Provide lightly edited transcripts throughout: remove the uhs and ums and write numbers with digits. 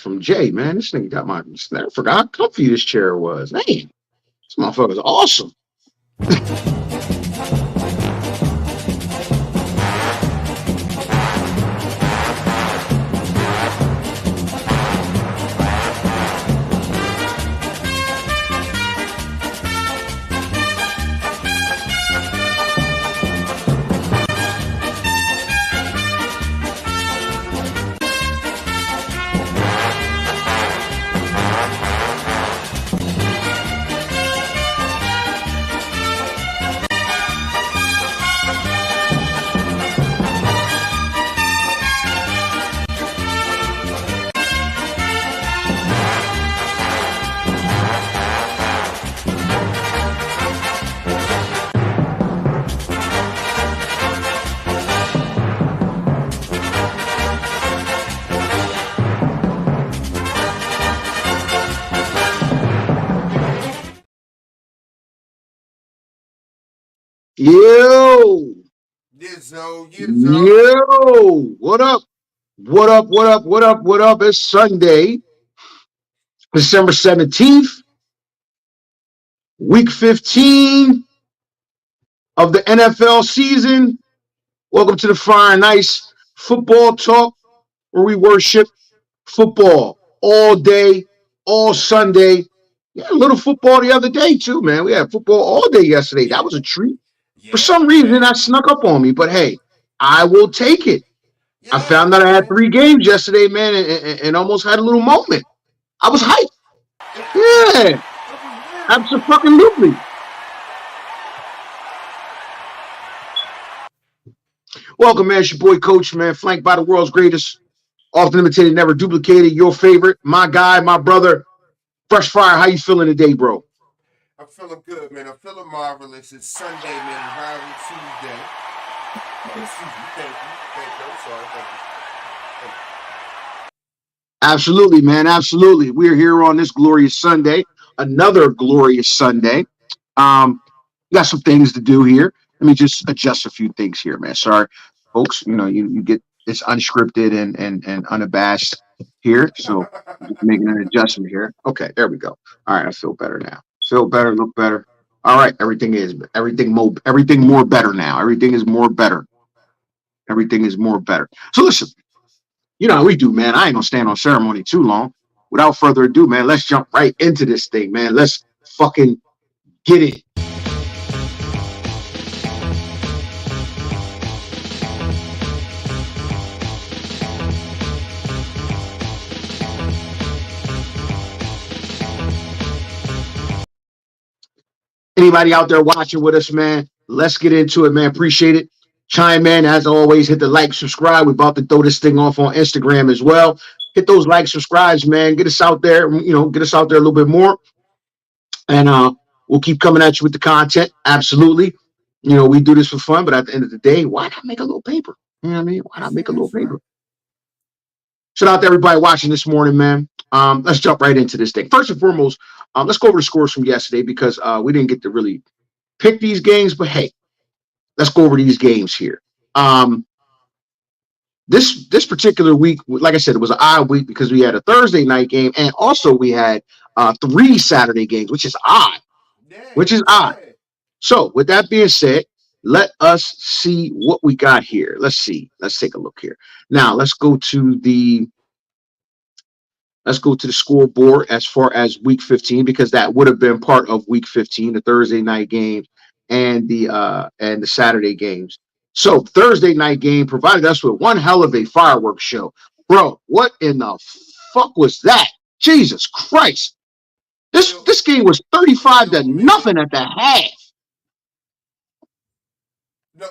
from Jay, man. This nigga got my. I forgot how comfy this chair was. Man, this motherfucker's awesome. Yo, Yizzo, yo, what up? What up? What up? What up? What up? It's Sunday, December 17th, week 15 of the NFL season. Welcome to the Fire and Ice Football Talk, where we worship football all day, all Sunday. Yeah, a little football the other day, too, man. We had football all day yesterday. That was a treat. For yeah, some reason, that snuck up on me, but hey, I will take it. I yeah, found out I had man. 3 games yesterday, man, and almost had a little moment. I was hyped. Yeah, It was real. absolutely. Welcome, man. It's your boy, Coach, man, flanked by the world's greatest, often imitated, never duplicated. Your favorite, my guy, my brother, Fresh Fire. How you feeling today, bro? I'm feeling good, man. I'm feeling marvelous. It's Sunday, man. Rivalry Tuesday. Oh, excuse me. Thank you. Thank you. I'm sorry. Thank you. Thank Absolutely, man. Absolutely. We're here on this glorious Sunday, another glorious Sunday. We got some things to do here. Let me just adjust a few things here, man. Sorry, folks. You get it's unscripted and unabashed here, so I'm just making an adjustment here. Okay, there we go. All right, I feel better now. Feel better, look better. All right, everything more better now. Everything is more better. Everything is more better. So listen, you know how we do, man. I ain't gonna stand on ceremony too long. Without further ado, man, let's jump right into this thing, man. Let's fucking get it. Anybody out there watching with us, man? Let's get into it, man. Appreciate it. Chime in as always. Hit the like, subscribe. We're about to throw this thing off on Instagram as well. Hit those like, subscribes, man. Get us out there. Get us out there a little bit more, and we'll keep coming at you with the content. Absolutely. We do this for fun, but at the end of the day, why not make a little paper? You know what I mean? Why not make a little That's right. paper? Shout out to everybody watching this morning, man. Let's jump right into this thing. First and foremost, let's go over the scores from yesterday because we didn't get to really pick these games, but hey, let's go over these games here. Um, this particular week, like I said, it was an odd week because we had a Thursday night game and also we had 3 Saturday games, which is odd. Yeah, Which is odd. yeah. So, with that being said, let us see what we got here. Let's see. Let's take a look here. Now, let's go to the scoreboard as far as week 15 because that would have been part of week 15, the Thursday night games and the Saturday games. So Thursday night game provided us with one hell of a fireworks show. Bro, what in the fuck was that? Jesus Christ. This Yo, this game was 35 to yo, man. nothing at the half. No,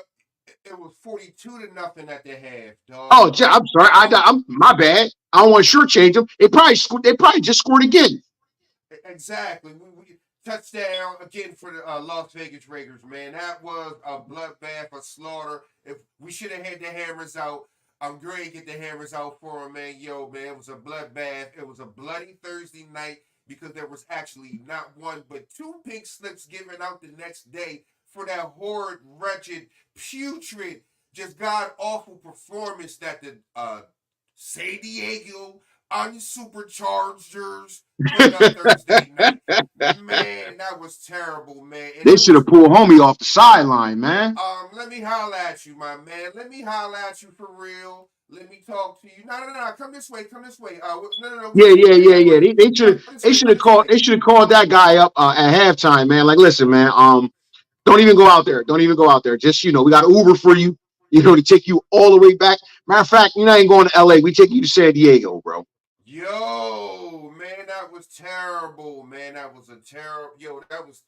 it was 42-0 at the half, dog. Oh, I'm sorry. I'm my bad. I don't want to shortchange them. They probably just scored again. Exactly. We touchdown again for the Las Vegas Raiders, man. That was a bloodbath, a slaughter. If we should have had the hammers out, I'm great to get the hammers out for him, man. Yo, man, it was a bloodbath. It was a bloody Thursday night because there was actually not one but two pink slips given out the next day for that horrid, wretched, putrid, just god awful performance that the San Diego Unsuperchargers playing on Thursday night. Man, that was terrible, man. And They it should was have pulled homie off the sideline, man. let me holler at you, my man. Let me holler at you for real. Let me talk to you. No. Come this way. Come this way. No. We Yeah, can't yeah, do yeah, that. yeah. They Come should this they way. should Come have this called way. they should have called that guy up at halftime, man. Like, listen, man, don't even go out there. Don't even go out there. Just, we got Uber for you, to take you all the way back. Matter of fact, you're not even going to LA. We take you to San Diego, bro. Yo, man, that was terrible, man. That was a terrible. Yo, that was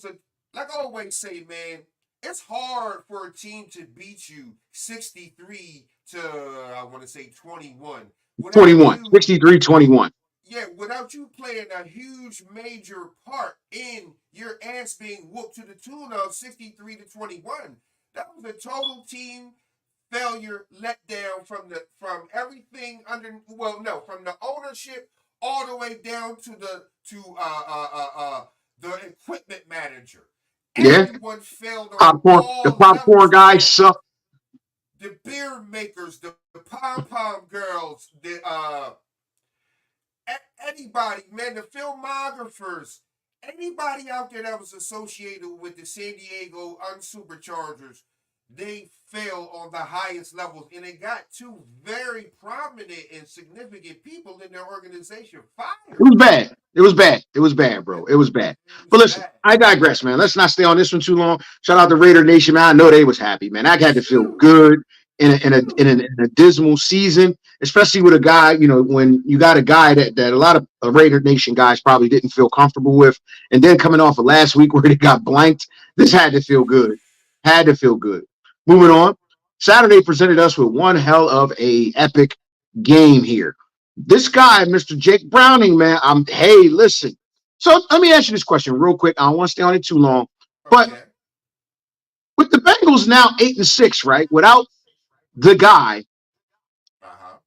a. Like I always say, man, it's hard for a team to beat you 63 to I want to say 21 without 21, you 63, 21. yeah, without you playing a huge major part in your ass being whooped to the tune of 63 to 21. That was a total team failure letdown from everything from the ownership all the way down to the equipment manager. Yeah. Everyone failed on The all popcorn levels, guys man. suck. The beer makers, the pom pom girls, the anybody, man, the filmographers, anybody out there that was associated with the San Diego Unsuperchargers, they fell on the highest levels, and it got two very prominent and significant people in their organization It fired. was bad. It was bad. It was bad, bro. It was bad. It But was listen, bad. I digress, man. Let's not stay on this one too long. Shout out to Raider Nation, man. I know they was happy, man. I had to feel Huge. good in a dismal season, especially with a guy, when you got a guy that a lot of Raider Nation guys probably didn't feel comfortable with, and then coming off of last week where they got blanked, this had to feel good. Had to feel good. Moving on. Saturday presented us with one hell of a epic game here. This guy, Mr. Jake Browning, man, hey, listen. So let me ask you this question real quick. I don't want to stay on it too long. But Okay. with the Bengals now 8-6, right? Without the guy, Uh-huh.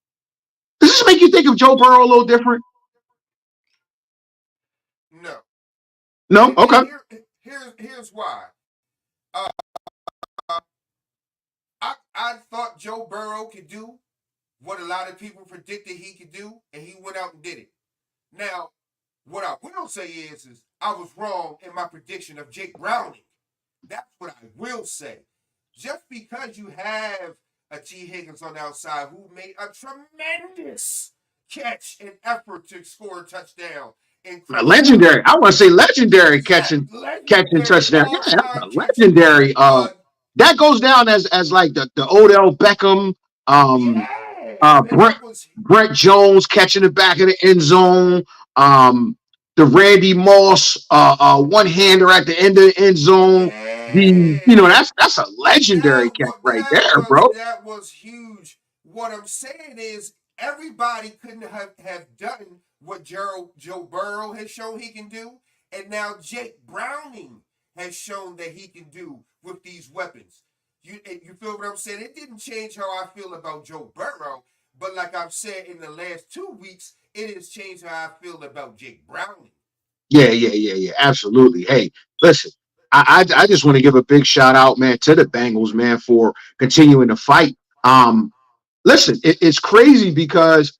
does this make you think of Joe Burrow a little different? No. No? And Okay. here's why. Uh, I thought Joe Burrow could do what a lot of people predicted he could do, and he went out and did it. Now, what I will say is I was wrong in my prediction of Jake Browning. That's what I will say. Just because you have a T. Higgins on the outside who made a tremendous catch and effort to score a touchdown. Legendary. I want to say legendary catching Legendary touchdown. Yeah, that's all-time a catching. legendary. That goes down as like the Odell Beckham, Yeah, man, Brett that was Jones catching the back of the end zone. The Randy Moss one hander at the end of the end zone. yeah. That's a legendary catch right there, bro. That was huge. What I'm saying is everybody couldn't have done what Joe Burrow has shown he can do, and now Jake Browning has shown that he can do with these weapons. You feel what I'm saying? It didn't change how I feel about Joe Burrow, but like I've said in the last 2 weeks, it has changed how I feel about Jake Browning. Yeah. Absolutely. Hey, listen, I just want to give a big shout out, man, to the Bengals, man, for continuing to fight. Listen, it's crazy because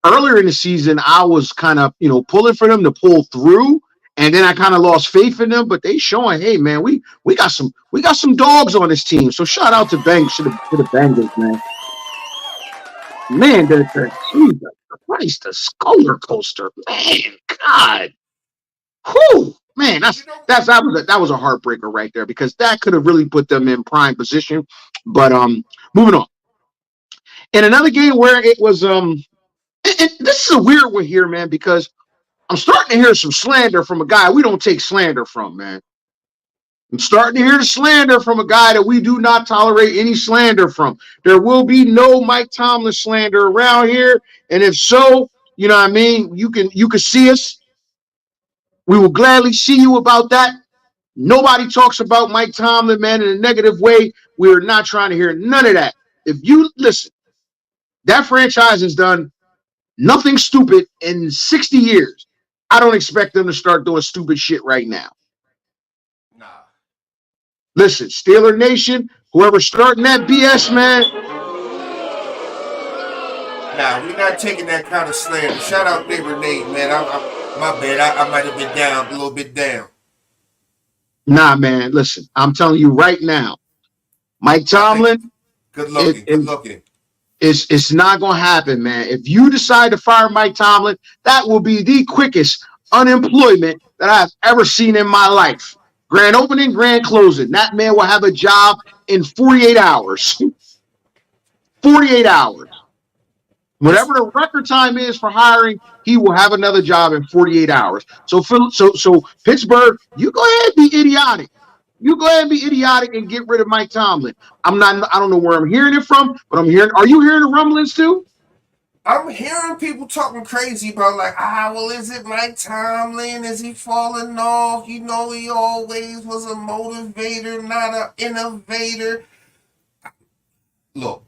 earlier in the season, I was kind of, pulling for them to pull through. And then I kind of lost faith in them, but they showing, hey man, we got some dogs on this team. So shout out to the Bengals, man. Man, Jesus Christ, the roller coaster, man, God, whew, man, that was a heartbreaker right there because that could have really put them in prime position. But moving on. In another game where it was and this is a weird one here, man, because I'm starting to hear some slander from a guy we don't take slander from, man. I'm starting to hear the slander from a guy that we do not tolerate any slander from. There will be no Mike Tomlin slander around here, and if so, you know what I mean. You can see us. We will gladly see you about that. Nobody talks about Mike Tomlin, man, in a negative way. We're not trying to hear none of that. If you listen, that franchise has done nothing stupid in 60 years. I don't expect them to start doing stupid shit right now. Nah. Listen, Steeler Nation, whoever's starting that BS, man, Nah, we're not taking that kind of slander. Shout out neighbor Nate, man. My bad. I might have been down a little bit down. Nah, man. Listen, I'm telling you right now, Mike I think Tomlin, good it, looking, good it looking. it's not gonna happen, man. If you decide to fire Mike Tomlin, that will be the quickest unemployment that I've ever seen in my life. Grand opening, grand closing. That man will have a job in 48 hours. 48 hours. It's Whatever the record time is for hiring, he will have another job in 48 hours. So Pittsburgh, you go ahead and be idiotic. You go ahead and be idiotic and get rid of Mike Tomlin. I don't know where I'm hearing it from, but are you hearing the rumblings too? I'm hearing people talking crazy about like, well, is it Mike Tomlin? Is he falling off? You know, he always was a motivator, not an innovator. Look,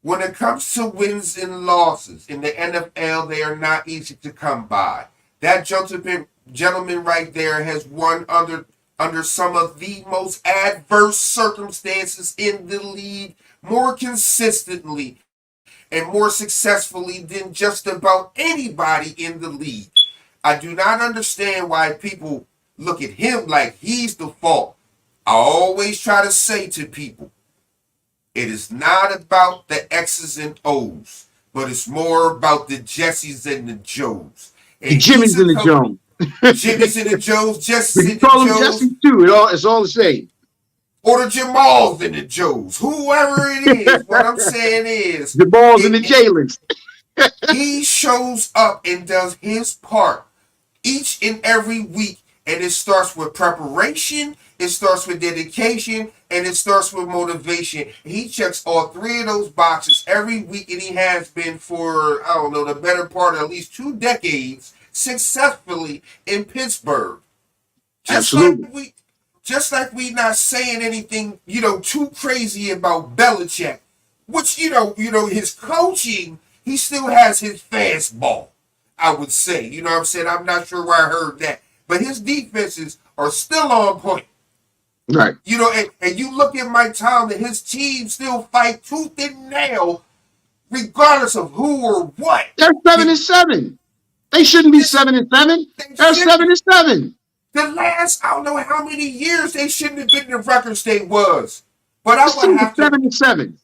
when it comes to wins and losses in the NFL, they are not easy to come by. That gentleman right there has won under some of the most adverse circumstances in the league more consistently and more successfully than just about anybody in the league. I do not understand why people look at him like he's the fault. I always try to say to people, it is not about the X's and O's, but it's more about the Jessies and the Joes. The And he's Jimmys a and the coach. Jones. Jimmy's and the Joes, But Jesse's you and the call them Joes, Jesse too. It's all the same. or the Jamals and the Joes. Whoever it is, what I'm saying is, The balls and the Jalen's. he shows up and does his part each and every week. And it starts with preparation, it starts with dedication, and it starts with motivation. He checks all three of those boxes every week, and he has been for, I don't know, the better part of at least 2 decades successfully in Pittsburgh. Just Absolutely. like we not saying anything, too crazy about Belichick, which, his coaching, he still has his fastball, I would say. You know what I'm saying? I'm not sure where I heard that. But his defenses are still on point. Right. And you look at Mike Tomlin, his team still fight tooth and nail, regardless of who or what. They're 7-7. They shouldn't be 7-7. They're 7-7. The last, I don't know how many years they shouldn't have been the record state was. But I would have to, 7-7.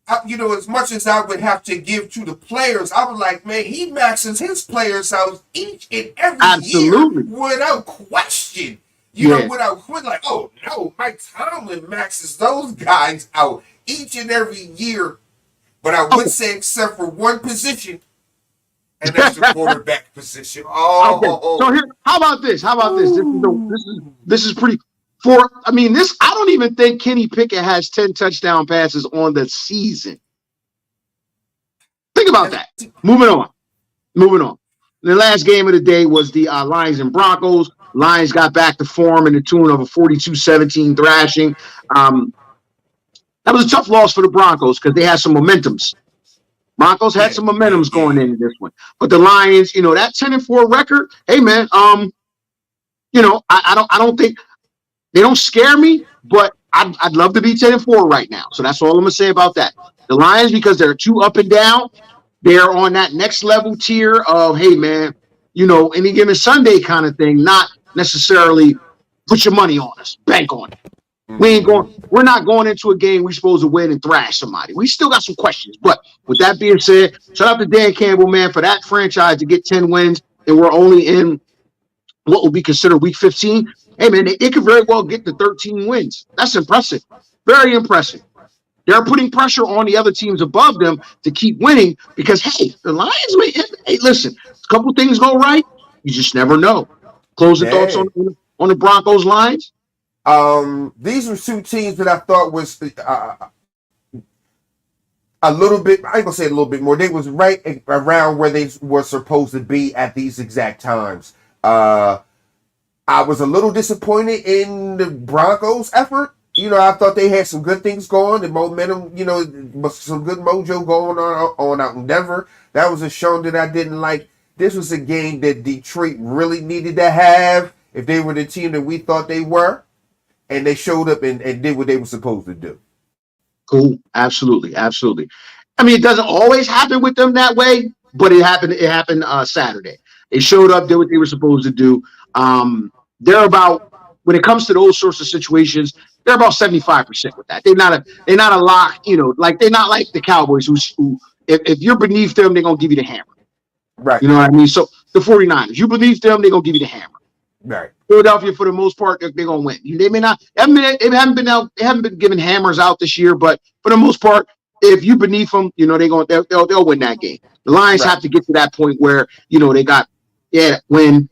as much as I would have to give to the players, I was like, man, he maxes his players out each and every Absolutely. year without question. Without like, oh no, Mike Tomlin maxes those guys out each and every year. But I would say, except for one position, and that's the quarterback position. Oh, okay. So here, how about this? This is pretty. I don't even think Kenny Pickett has 10 touchdown passes on the season. Think about that. Moving on. The last game of the day was the Lions and Broncos. Lions got back to form in the tune of a 42-17 thrashing. That was a tough loss for the Broncos because they had some momentums. Broncos had some momentums going into this one. But the Lions, that 10-4 record, hey man, I don't think they don't scare me, but I'd love to be 10-4 right now. So that's all I'm gonna say about that. The Lions, because they're too up and down, they're on that next level tier of, hey man, any given Sunday kind of thing, not necessarily put your money on us, bank on it. We're not going into a game we're supposed to win and thrash somebody. We still got some questions. But with that being said, shout out to Dan Campbell, man, for that franchise to get 10 wins, and we're only in what will be considered week 15. Hey man, they could very well get to 13 wins. That's impressive. Very impressive. They're putting pressure on the other teams above them to keep winning because, hey, the Lions, hey, listen, a couple things go right, you just never know. Closing thoughts on the Broncos Lions? These were 2 teams that I thought was a little bit, I ain't gonna say a little bit more, they was right around where they were supposed to be at these exact times. I was a little disappointed in the Broncos' effort. I thought they had some good things going, the momentum, some good mojo going on out in Denver. That was a show that I didn't like. This was a game that Detroit really needed to have if they were the team that we thought they were. And they showed up and did what they were supposed to do. Cool. Absolutely. I mean, it doesn't always happen with them that way, but it happened. It happened Saturday. They showed up, did what they were supposed to do. They're about when it comes to those sorts of situations, they're about 75% with that. They're not a lock. Like they're not like the Cowboys who if you're beneath them, they're gonna give you the hammer. Right. You know what I mean? So the 49ers, you beneath them, they're gonna give you the hammer. Right. Philadelphia, for the most part, they're gonna win. They may not. They haven't been giving hammers out this year, but for the most part, if you beneath them, they'll win that game. The Lions Right. have to get to that point where they got win,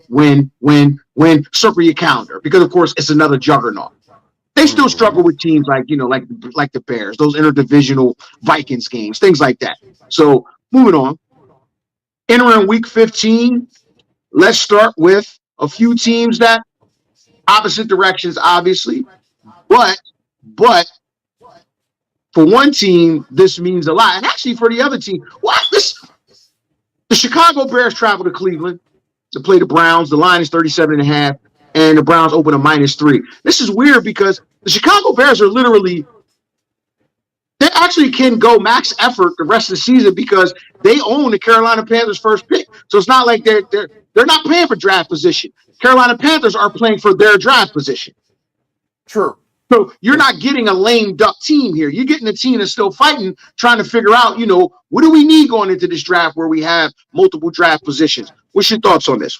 circle your calendar because of course it's another juggernaut. They still struggle with teams like the Bears, those interdivisional Vikings games, things like that. So moving on, entering week 15, let's start with a few teams that opposite directions, obviously, but for one team, this means a lot, and actually for the other team, the Chicago Bears travel to Cleveland to play the Browns. The line is 37.5, and the Browns open a -3. This is weird because the Chicago Bears are literally, they actually can go max effort the rest of the season because they own the Carolina Panthers' first pick. So it's not like they're not playing for draft position. Carolina Panthers are playing for their draft position. True. So you're not getting a lame duck team here. You're getting a team that's still fighting, trying to figure out, what do we need going into this draft where we have multiple draft positions? What's your thoughts on this?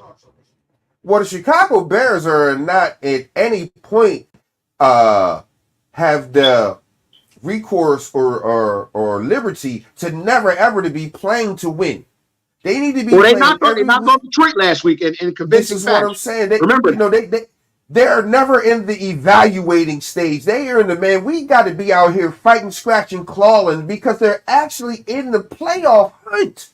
Well, the Chicago Bears are not at any point have the recourse or liberty to never ever to be playing to win. They need to be. Well, they knocked off Detroit last week in convincing This is fashion. what I'm saying. Remember, they're never in the evaluating stage. They are in the we got to be out here fighting, scratching, clawing because they're actually in the playoff hunt.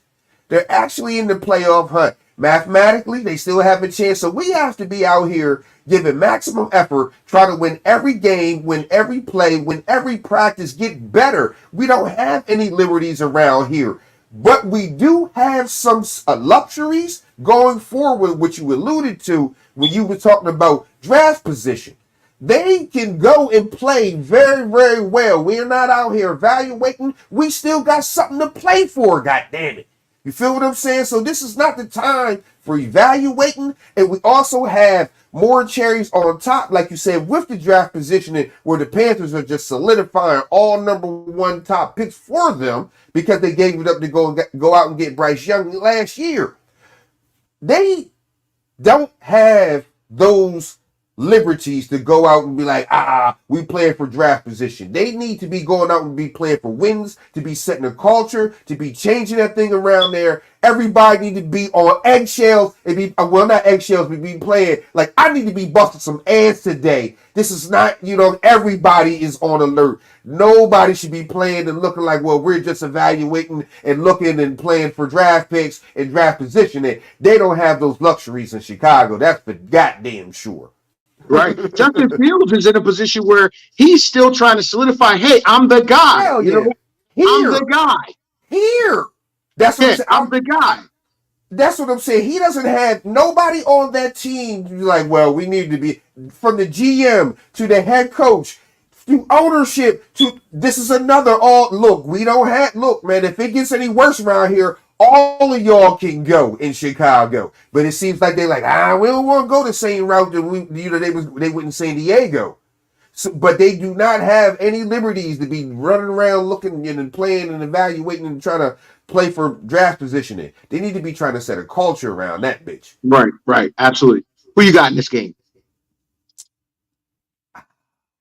They're actually in the playoff hunt. Mathematically, they still have a chance. So we have to be out here giving maximum effort, try to win every game, win every play, win every practice, get better. We don't have any liberties around here. But we do have some luxuries going forward, which you alluded to when you were talking about draft position. They can go and play very, very well. We're not out here evaluating. We still got something to play for, goddammit. You feel what I'm saying? So this is not the time for evaluating. And we also have more cherries on top, like you said, with the draft positioning, where the Panthers are just solidifying all number one top picks for them because they gave it up to go out and get Bryce Young last year. They don't have those liberties to go out and be like, we playing for draft position. They need to be going out and be playing for wins, to be setting a culture, to be changing that thing around there. Everybody need to be on eggshells and be, well, not eggshells, but be playing like I need to be busting some ass today. This is not, everybody is on alert. Nobody should be playing and looking like, well, we're just evaluating and looking and playing for draft picks and draft positioning. They don't have those luxuries in Chicago. That's for goddamn sure. Right. Justin Fields is in a position where he's still trying to solidify, hey, I'm the guy. Hell yeah. I'm the guy. Here. That's what I'm saying. I'm the guy. That's what I'm saying. He doesn't have nobody on that team to be like, well, we need to be, from the GM to the head coach to ownership to, this is another look, man, if it gets any worse around here, all of y'all can go in Chicago. But it seems like they're like, we don't want to go the same route that they went in San Diego. So, but they do not have any liberties to be running around looking and playing and evaluating and trying to play for draft positioning. They need to be trying to set a culture around that bitch. Right. Absolutely. Who you got in this game?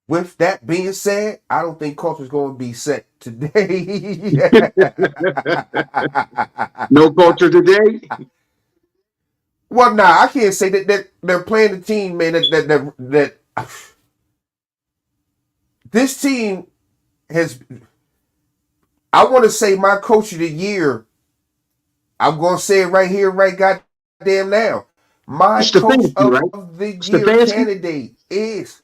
With that being said, I don't think culture's going to be set today. No culture today? Well, I can't say that they're playing the team, man, that this team has, I want to say my coach of the year, I'm going to say it right here, right goddamn now. My coach of the year candidate is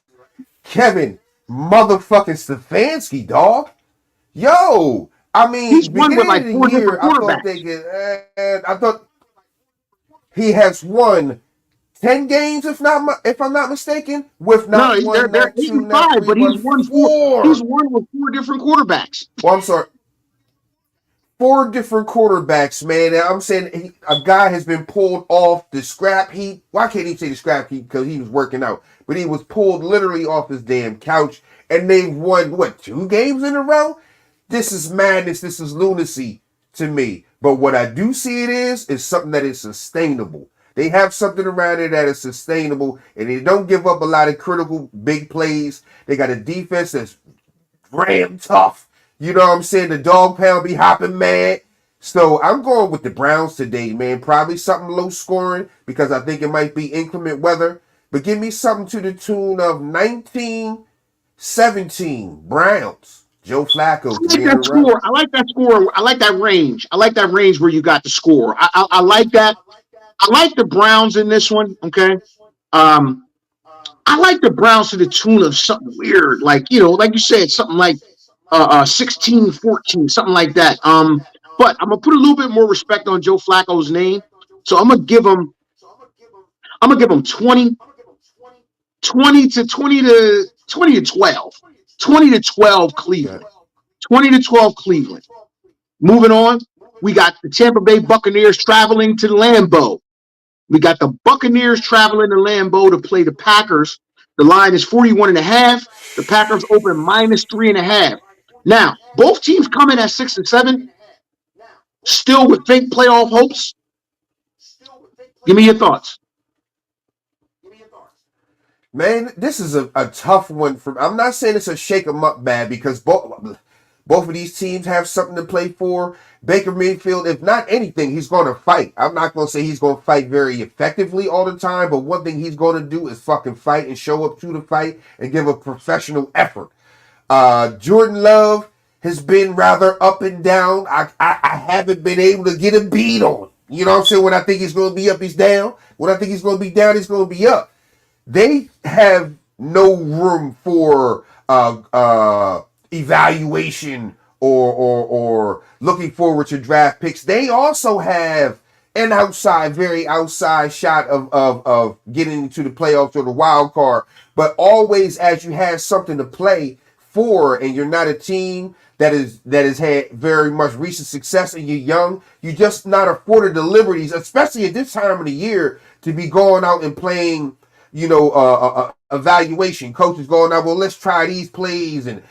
Kevin motherfucking Stefanski, dog. Yo, I mean, he's won with like 4 different quarterbacks. I thought he has won 10 games, if I'm not mistaken, with not one, not two, not three, but he's won 4. He's won with 4 different quarterbacks. Well, I'm sorry. 4 different quarterbacks, man. And I'm saying a guy has been pulled off the scrap heap. Well, I can't even say the scrap heap because he was working out, but he was pulled literally off his damn couch, and they've won what 2 games in a row. This is madness. This is lunacy to me. But what I do see it is something that is sustainable. They have something around it that is sustainable, and they don't give up a lot of critical big plays. They got a defense that's ram tough. You know what I'm saying? The dog pound be hopping mad. So I'm going with the Browns today, man. Probably something low scoring because I think it might be inclement weather. But give me something to the tune of 19-17 Browns. Joe Flacco. I like that score. I like that score. I like that range. I like that range where you got the score. I like that. I like the Browns in this one. Okay. I like the Browns to the tune of something weird, like like you said, something like 16-14, something like that. But I'm gonna put a little bit more respect on Joe Flacco's name, so I'm gonna give him 20, 20 to 20 to 20 to 12, 20 to 12 Cleveland, 20 to 12 Cleveland. Moving on, we got the Tampa Bay Buccaneers traveling to Lambeau. We got the Buccaneers traveling to Lambeau to play the Packers. The line is 41.5. The Packers open -3.5. Now, both teams come in at 6-7, still with fake playoff hopes. Give me your thoughts. Man, this is a tough one. I'm not saying it's a shake 'em up bad because both of these teams have something to play for. Baker Mayfield, if not anything, he's going to fight. I'm not going to say he's going to fight very effectively all the time, but one thing he's going to do is fucking fight and show up to the fight and give a professional effort. Jordan Love has been rather up and down. I haven't been able to get a beat on. You know what I'm saying? When I think he's going to be up, he's down. When I think he's going to be down, he's going to be up. They have no room for evaluation or looking forward to draft picks. They also have an very outside shot of getting into the playoffs or the wild card. But always as you have something to play for and you're not a team that has had very much recent success and you're young, you're just not afforded the liberties, especially at this time of the year, to be going out and playing evaluation. Coaches going out, well, let's try these plays and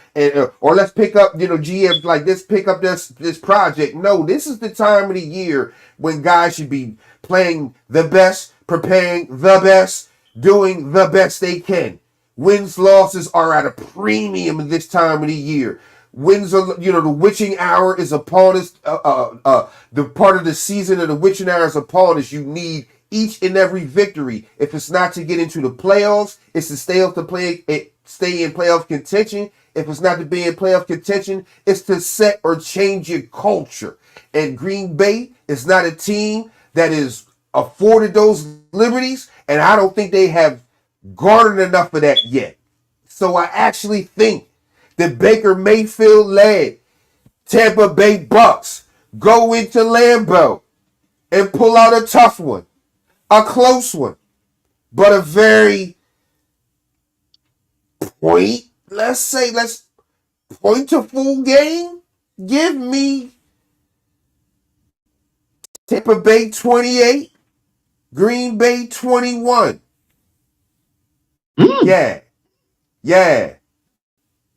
or let's pick up, GMs like this, pick up this project. No, this is the time of the year when guys should be playing the best, preparing the best, doing the best they can. Wins, losses are at a premium at this time of the year. Wins are, the witching hour is upon us. The part of the season of the witching hour is upon us. You need each and every victory. If it's not to get into the playoffs, it's to stay in playoff contention. If it's not to be in playoff contention, it's to set or change your culture. And Green Bay is not a team that is afforded those liberties, and I don't think they have garnered enough of that yet. So I actually think the Baker Mayfield led Tampa Bay Bucks go into Lambeau and pull out a tough one. A close one, but a very let's point to full game. Give me Tampa Bay 28, Green Bay 21. Yeah.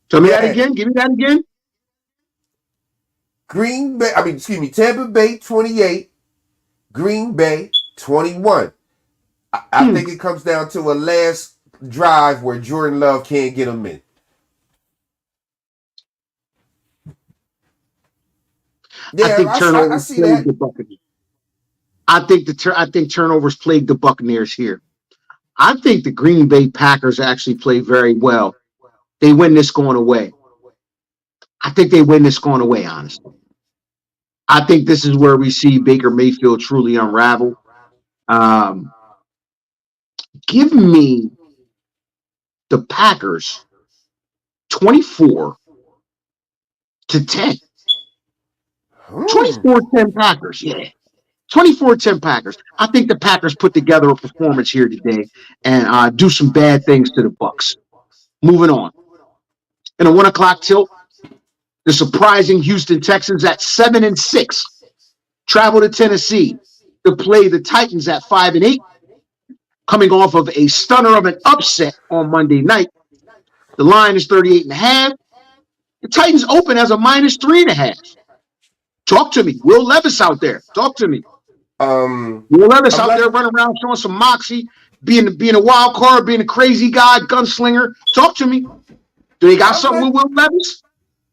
Tell me that again. Give me that again. Tampa Bay 28, Green Bay 21. I think it comes down to a last drive where Jordan Love can't get them in. Yeah, I think turnovers plagued the Buccaneers. I think turnovers plagued the Buccaneers here. I think the Green Bay Packers actually play very well. They win this going away. I think they win this going away, honestly. I think this is where we see Baker Mayfield truly unravel. Give me the Packers 24-10. 24-10 Packers, yeah. 24-10 Packers. I think the Packers put together a performance here today and do some bad things to the Bucks. Moving on. In a 1 o'clock tilt, The surprising Houston Texans at 7-6 travel to Tennessee to play the Titans at 5-8, coming off of a stunner of an upset on Monday night. The line is 38.5. The Titans open as a -3.5. Talk to me. Will Levis out there. Talk to me. Will Levis out there running around showing some moxie, being a wild card, being a crazy guy, gunslinger. Talk to me. Do they got something with Will Levis?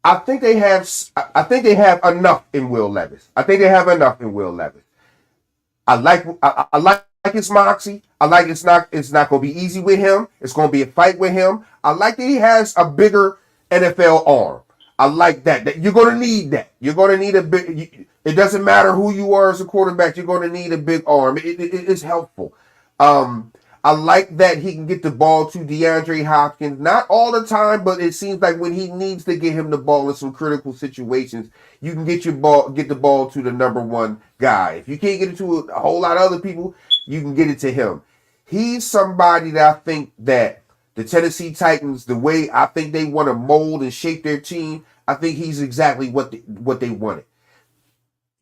I think they have. I think they have enough in Will Levis. I like his moxie. I like it's not going to be easy with him. It's going to be a fight with him. I like that he has a bigger NFL arm. I like that you're going to need that. You're going to need a big. It doesn't matter who you are as a quarterback. You're going to need a big arm. It's helpful. I like that he can get the ball to DeAndre Hopkins. Not all the time, but it seems like when he needs to get him the ball in some critical situations, you can get the ball to the number one guy. If you can't get it to a whole lot of other people, you can get it to him. He's somebody that I think that the Tennessee Titans, the way I think they want to mold and shape their team, I think he's exactly what they wanted.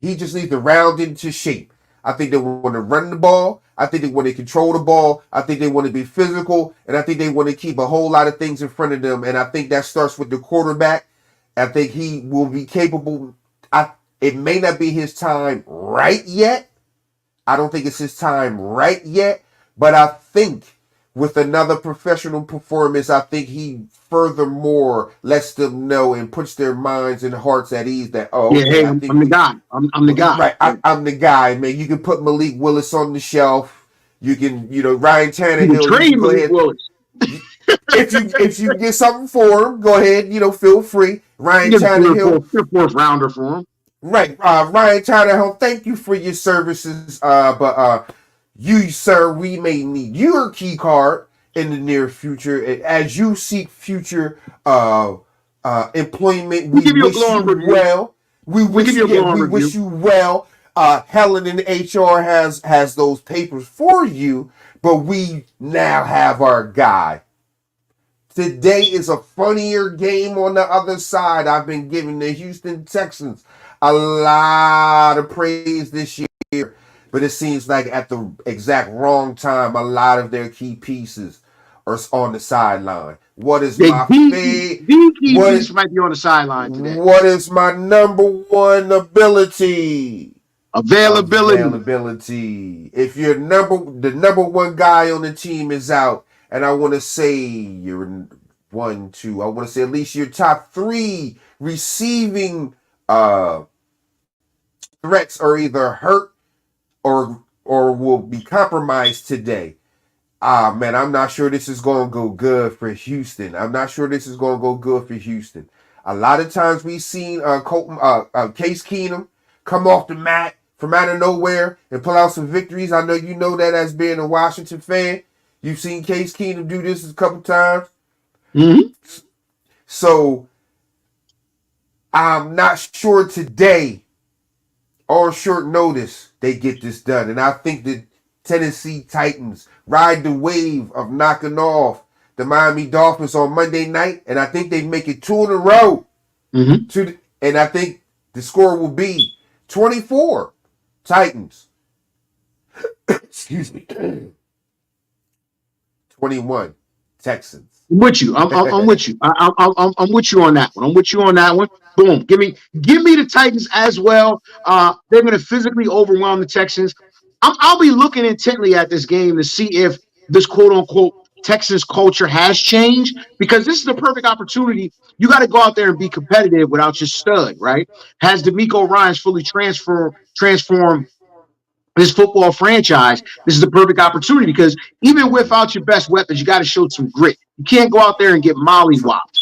He just needs to round into shape. I think they want to run the ball. I think they want to control the ball. I think they want to be physical. And I think they want to keep a whole lot of things in front of them. And I think that starts with the quarterback. I think he will be capable. It may not be his time right yet. I don't think it's his time right yet. But I think with another professional performance, I think he furthermore lets them know and puts their minds and hearts at ease that, I'm the guy. I'm the guy. Right, I'm the guy, man. You can put Malik Willis on the shelf. You can, Ryan Tannehill. You can trade Malik Willis. if you get something for him, go ahead. Feel free. Ryan Tannehill, fourth rounder for him. Right, Ryan Tannehill. Thank you for your services, but you, sir, we may need your key card in the near future as you seek future employment. We wish you well. We wish you well. Helen in HR has those papers for you, but we now have our guy. Today is a funnier game on the other side. I've been giving the Houston Texans a lot of praise this year, but it seems like at the exact wrong time, a lot of their key pieces are on the sideline. What is my favorite? What might be on the sideline today? What is my number one ability? Availability. If you're the number one guy on the team is out, and I want to say you're 1, 2. I want to say at least your top 3 receiving threats are either hurt or will be compromised today. Man, I'm not sure this is going to go good for Houston. A lot of times we've seen Case Keenum come off the mat from out of nowhere and pull out some victories. I know you know that as being a Washington fan. You've seen Case Keenum do this a couple times. Mm-hmm. So I'm not sure today, on short notice, they get this done. And I think the Tennessee Titans ride the wave of knocking off the Miami Dolphins on Monday night. And I think they make it 2 in a row. Mm-hmm. And I think the score will be 24 Titans. Excuse me. 21 Texans. I'm with you. I'm with you. I'm with you on that one. Boom. Give me the Titans as well. They're going to physically overwhelm the Texans. I'll be looking intently at this game to see if this quote unquote Texans culture has changed, because this is the perfect opportunity. You got to go out there and be competitive without your stud, right? Has DeMeco Ryans fully transformed this football franchise? This is the perfect opportunity, because even without your best weapons, you got to show some grit. You can't go out there and get mollywopped.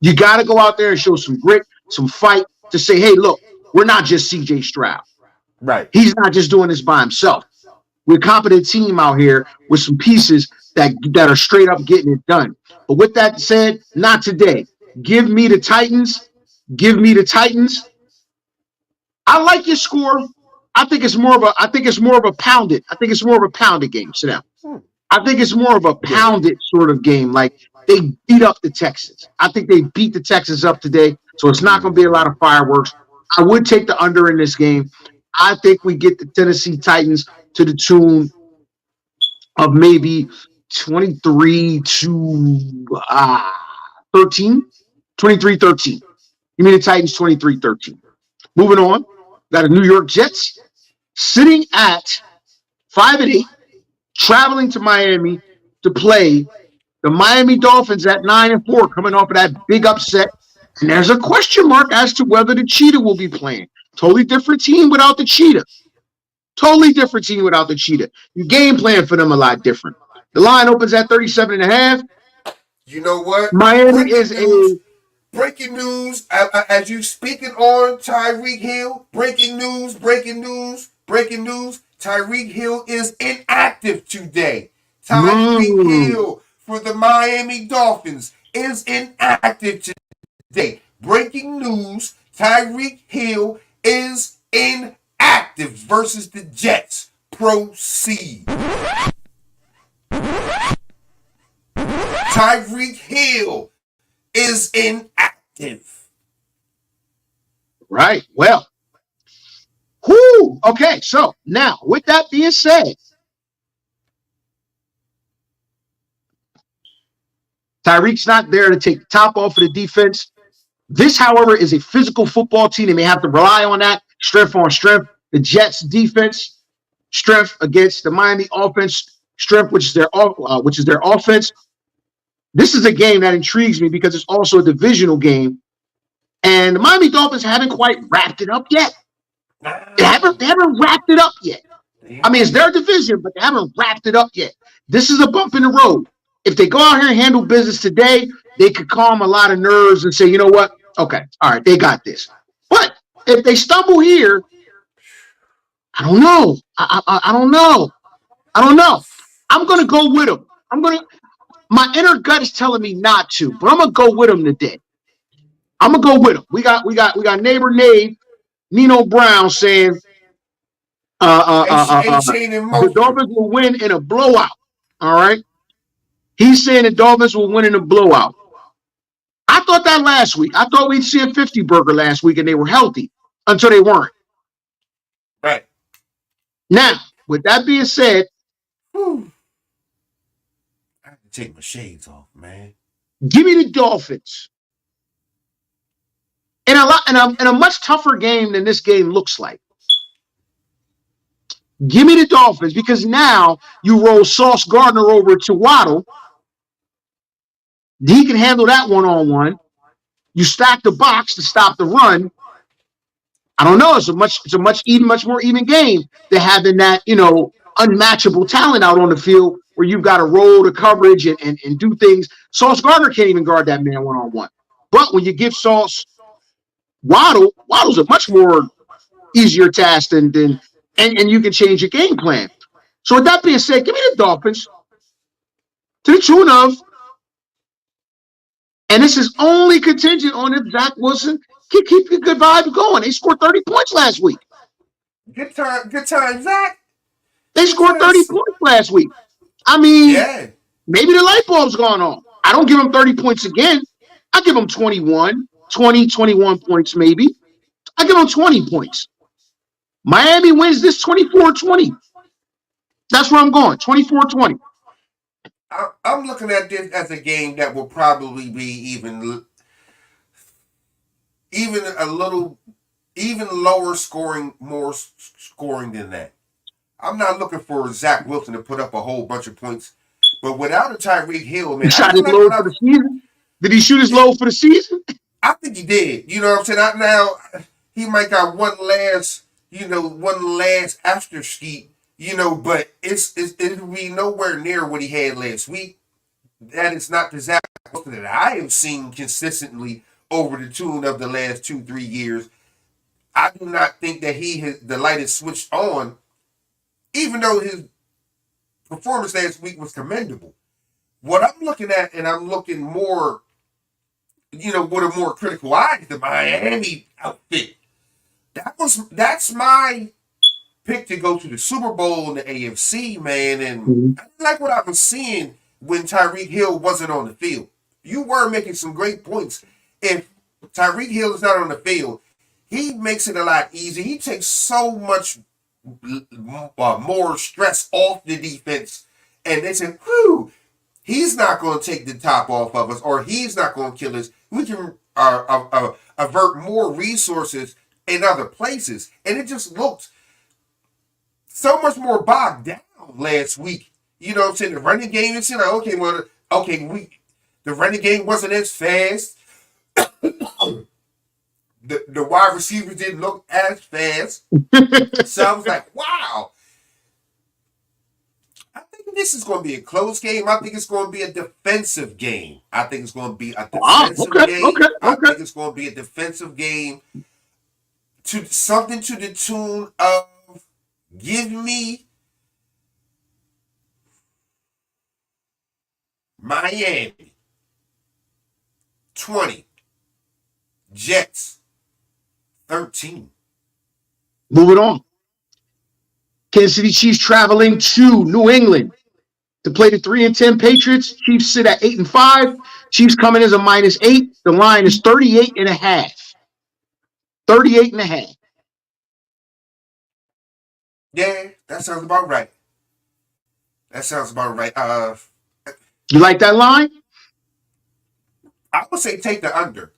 You got to go out there and show some grit, some fight to say, hey, look, we're not just CJ Stroud. Right. He's not just doing this by himself. We're a competent team out here with some pieces that are straight up getting it done. But with that said, not today. Give me the Titans. I like your score. I think it's more of a pounded game. Sit down. I think it's more of a pounded sort of game. Like they beat up the Texans. I think they beat the Texans up today, so it's not going to be a lot of fireworks. I would take the under in this game. I think we get the Tennessee Titans to the tune of maybe 23 to 13. 23-13. You mean the Titans 23-13. Moving on, got a New York Jets sitting at 5-8, traveling to Miami to play the Miami Dolphins at 9-4, coming off of that big upset. And there's a question mark as to whether the Cheetah will be playing. Totally different team without the Cheetah. Totally different team without the Cheetah. You game plan for them a lot different. The line opens at 37.5. You know what? Miami is a breaking news. As you speaking on Tyreek Hill, breaking news. Tyreek Hill is inactive today. Tyreek Hill for the Miami Dolphins is inactive today. Breaking news. Tyreek Hill is inactive versus the Jets. Proceed. Tyreek Hill is inactive. Right. Well. Whoo. Okay. So now, with that being said, Tyreek's not there to take the top off of the defense. This, however, is a physical football team. They may have to rely on that strength on strength. The Jets defense strength against the Miami offense strength, which is their offense. This is a game that intrigues me because it's also a divisional game, and the Miami Dolphins haven't quite wrapped it up yet. They haven't wrapped it up yet. I mean, it's their division, but they haven't wrapped it up yet. This is a bump in the road. If they go out here and handle business today, they could calm a lot of nerves and say, you know what? Okay, all right, they got this. But if they stumble here, I don't know. I don't know. I'm going to go with them. My inner gut is telling me not to, but I'm going to go with them today. I'm going to go with them. We got neighbor Nave, Nino Brown saying the Dolphins will win in a blowout. All right. He's saying the Dolphins will win in a blowout. I thought that last week. I thought we'd see a 50 burger last week and they were healthy until they weren't. Right. Now, with that being said, I have to take my shades off, man. Give me the Dolphins. In a much tougher game than this game looks like. Give me the Dolphins because now you roll Sauce Gardner over to Waddle. He can handle that one-on-one. You stack the box to stop the run. I don't know. It's a much more even game than having that, unmatchable talent out on the field where you've got to roll the coverage and do things. Sauce Gardner can't even guard that man one-on-one. But when you give Sauce Waddle's a much more easier task than and you can change your game plan. So with that being said, give me the Dolphins to the tune of, and this is only contingent on if Zach Wilson can keep the good vibe going. They scored 30 points last week. Good time, Zach. They scored 30 points last week. I mean, maybe the light bulb's gone on. I don't give them 30 points again. I give them 21 points maybe. I give them 20 points. Miami wins this 24-20. That's where I'm going, 24-20. I'm looking at this as a game that will probably be even lower scoring, more scoring than that. I'm not looking for Zach Wilson to put up a whole bunch of points, but without a Tyreek Hill, man, he shot his low for the season. Did he shoot his low for the season? I think he did. You know what I'm saying? Now he might got one last after ski, but it'll be nowhere near what he had last week. That is not the Zach Wilson that I have seen consistently over the tune of the last 2-3 years. I do not think that the light is switched on, even though his performance last week was commendable. What I'm looking at, and I'm looking more, with a more critical eye, the Miami outfit. That's my picked to go to the Super Bowl in the AFC, man, and Mhm. I didn't like what I was seeing when Tyreek Hill wasn't on the field. You were making some great points. If Tyreek Hill is not on the field, he makes it a lot easier. He takes so much more stress off the defense, and they say, "Whew, he's not going to take the top off of us, or he's not going to kill us. We can avert more resources in other places." And it just looked so much more bogged down last week. You know what I'm saying? The running game is like, okay, well, okay, the running game wasn't as fast. The wide receivers didn't look as fast. So I was like, wow. I think this is going to be a close game. I think it's going to be a defensive game. I think it's going to be a defensive game. I think it's going to be a defensive game to something to the tune of give me Miami 20, Jets 13. Moving on. Kansas City Chiefs traveling to New England to play the 3-10 Patriots. Chiefs sit at 8-5. Chiefs coming as a -8. The line is 38.5. 38.5. Yeah, that sounds about right. That sounds about right. You like that line? I would say take the under.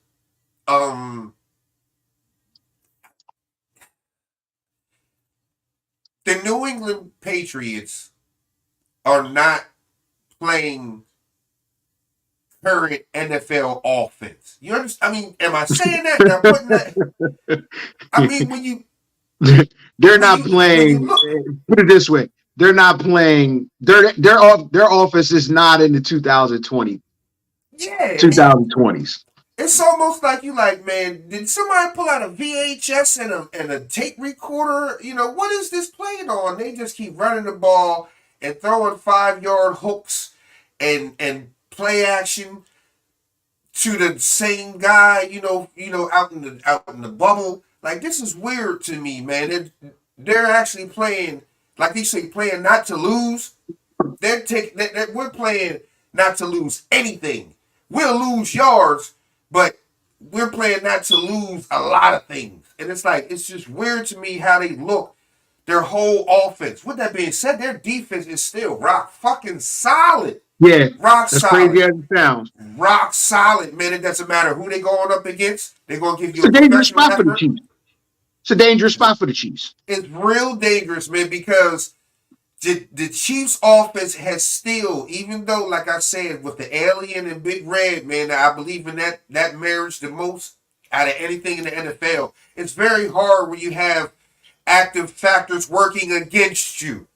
The New England Patriots are not playing current NFL offense. You understand? I mean, am I saying that? Am I putting that? I mean, when you They're not playing. Put it this way: they're not playing. Their offense is not in the 2020. Yeah, 2020s. It's almost like you like, man, did somebody pull out a VHS and a tape recorder? You know, what is this playing on? They just keep running the ball and throwing 5-yard hooks and play action to the same guy, out in the bubble. Like, this is weird to me, man. They're actually playing, like they say, playing not to lose. We're playing not to lose anything. We'll lose yards, but we're playing not to lose a lot of things. And it's like, it's just weird to me how they look, their whole offense. With that being said, their defense is still rock fucking solid. Yeah, rock that's solid. Crazy as it sounds. Rock solid, man. It doesn't matter who they're going up against. They're going to give you a dangerous spot for the Chiefs. It's a dangerous spot for the Chiefs. It's real dangerous, man, because the Chiefs offense has still, even though, like I said, with the alien and Big Red, man, I believe in that marriage the most out of anything in the NFL. It's very hard when you have active factors working against you.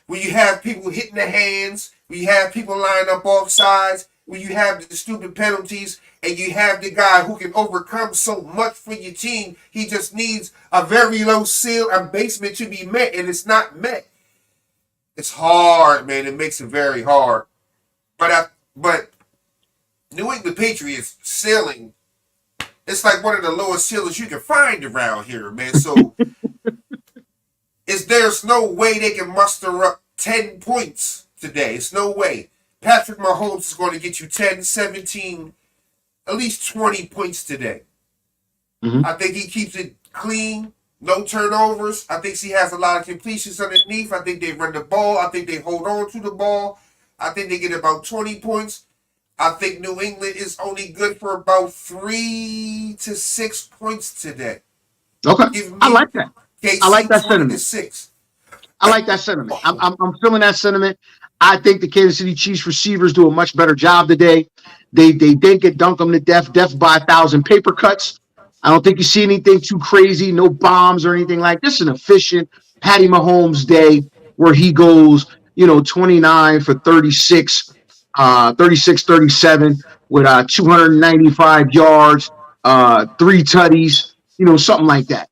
When you have people hitting the hands, when you have people lining up off sides, when you have the stupid penalties, and you have the guy who can overcome so much for your team, he just needs a very low seal, a basement to be met, and it's not met. It's hard, man. It makes it very hard. But New England Patriots ceiling, it's like one of the lowest ceilings you can find around here, man. So there's no way they can muster up 10 points today. It's no way. Patrick Mahomes is going to get you 10, 17, at least 20 points today. Mm-hmm. I think he keeps it clean. No turnovers. I think he has a lot of completions underneath. I think they run the ball. I think they hold on to the ball. I think they get about 20 points. I think New England is only good for about 3 to 6 points today. Okay, I like that. I like that sentiment. 6. I like that sentiment. I'm feeling that sentiment. I think the Kansas City Chiefs receivers do a much better job today. They didn't get dunked them to death by 1,000 paper cuts. I don't think you see anything too crazy, no bombs or anything like this. Is an efficient Patty Mahomes day where he goes, 29 for 36, 37 with 295 yards, 3 tutties, something like that.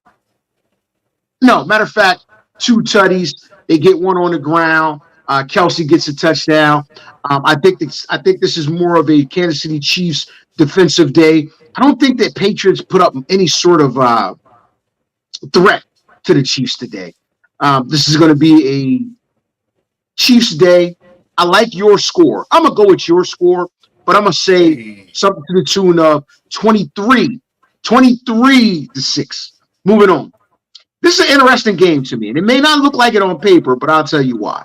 No, matter of fact, 2 tutties. They get one on the ground. Kelsey gets a touchdown. I think this is more of a Kansas City Chiefs defensive day. I don't think that Patriots put up any sort of threat to the Chiefs today. This is going to be a Chiefs day. I like your score. I'm going to go with your score, but I'm going to say Hey, something to the tune of 23-6. Moving on. This is an interesting game to me, and it may not look like it on paper, but I'll tell you why.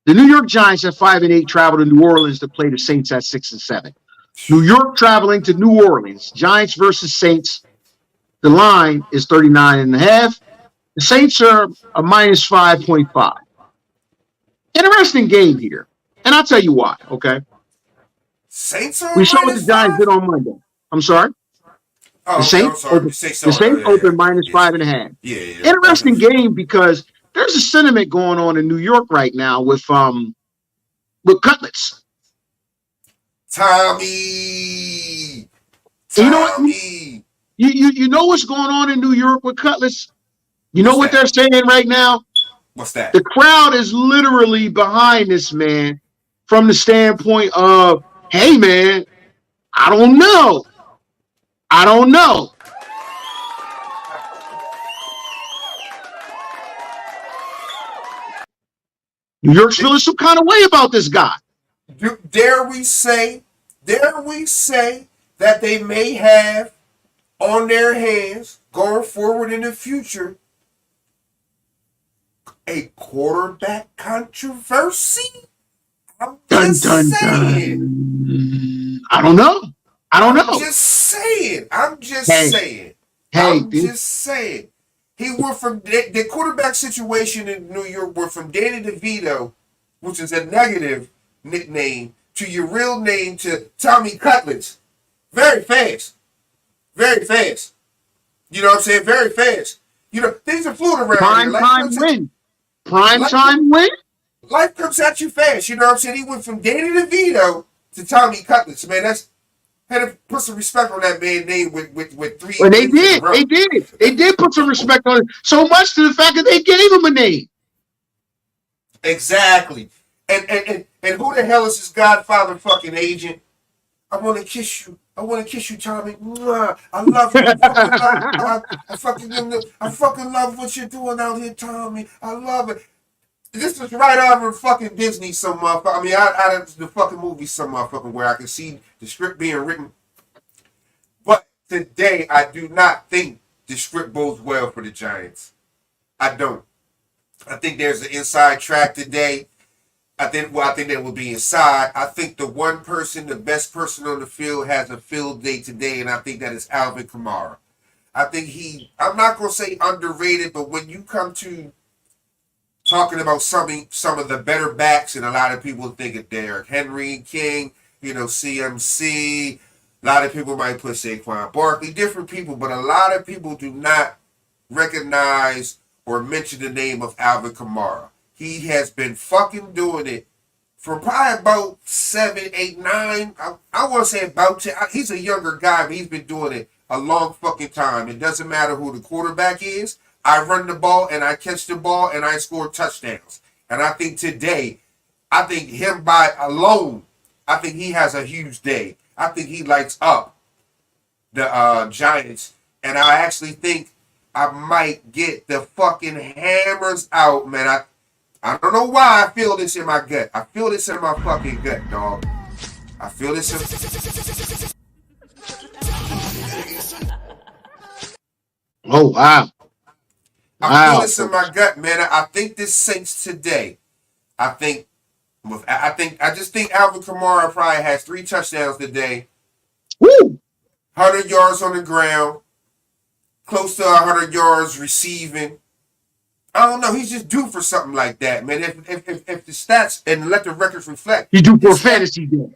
The New York Giants at 5-8 travel to New Orleans to play the Saints at 6-7. New York traveling to New Orleans. Giants versus Saints. The line is 39.5. The Saints are a minus 5.5. Interesting game here. And I'll tell you why, okay? Saints are We saw what the minus Giants did five. on Monday. I'm sorry. The Oh, okay. I'm Saints sorry. open, The Saints the are. Saints Yeah, open minus yeah, 5.5. yeah. Interesting game because there's a sentiment going on in New York right now with Cutlets. Tommy, And you know what? Tommy. You know what's going on in New York with Cutlets? You know What's what that? they're saying right now? What's that? The crowd is literally behind this man from the standpoint of, hey man, I don't know. I don't know. New York's feeling some kind of way about this guy. Dare we say that they may have on their hands going forward in the future a quarterback controversy? I'm Dun just dun saying. dun. I don't know. I don't I'm know. just saying. I'm just Hey, saying. hey, I'm just saying. He went from the quarterback situation in New York went from Danny DeVito, which is a negative nickname, to your real name to Tommy Cutlets. Very fast. Very fast. You know what I'm saying? Very fast. You know, things are fluid around here. prime time win. Prime Life, time win. life comes at you fast. You know what I'm saying? He went from Danny DeVito to Tommy Cutlets. Man, that's had to put some respect on that man's name with three And they wins in a did. row. They did. They did put some respect on it. So much to the fact that they gave him a name. Exactly. And who the hell is his Godfather fucking agent? I want to kiss you. I want to kiss you, Tommy. Mwah. I love you. I fucking love what you're doing out here, Tommy. I love it. This is right out of fucking Disney, some motherfucker. I mean, out of the fucking movie, some motherfucker, where I can see the script being written. But today, I do not think the script bodes well for the Giants. I don't. I think there's an inside track today. I think that will be inside. I think the best person on the field has a field day today, and I think that is Alvin Kamara. I think I'm not gonna say underrated, but when you come to talking about some of the better backs, and a lot of people think of Derrick Henry, King, CMC. A lot of people might put Saquon Barkley, different people, but a lot of people do not recognize or mention the name of Alvin Kamara. He has been fucking doing it for probably about 7, 8, 9. I want to say about 10. He's a younger guy, but he's been doing it a long fucking time. It doesn't matter who the quarterback is. I run the ball and I catch the ball and I score touchdowns. And I think today, I think him by alone, I think he has a huge day. I think he lights up the Giants. And I actually think I might get the fucking hammers out, man. I don't know why I feel this in my gut. I feel this in my fucking gut, dog. I feel this in... Oh wow. I feel Wow. this in my gut, man. I think this Saints today. I just think Alvin Kamara probably has 3 touchdowns today. Woo. 100 yards on the ground. Close to 100 yards receiving. I don't know. He's just due for something like that, man. If the stats and let the records reflect, He do for fantasy day.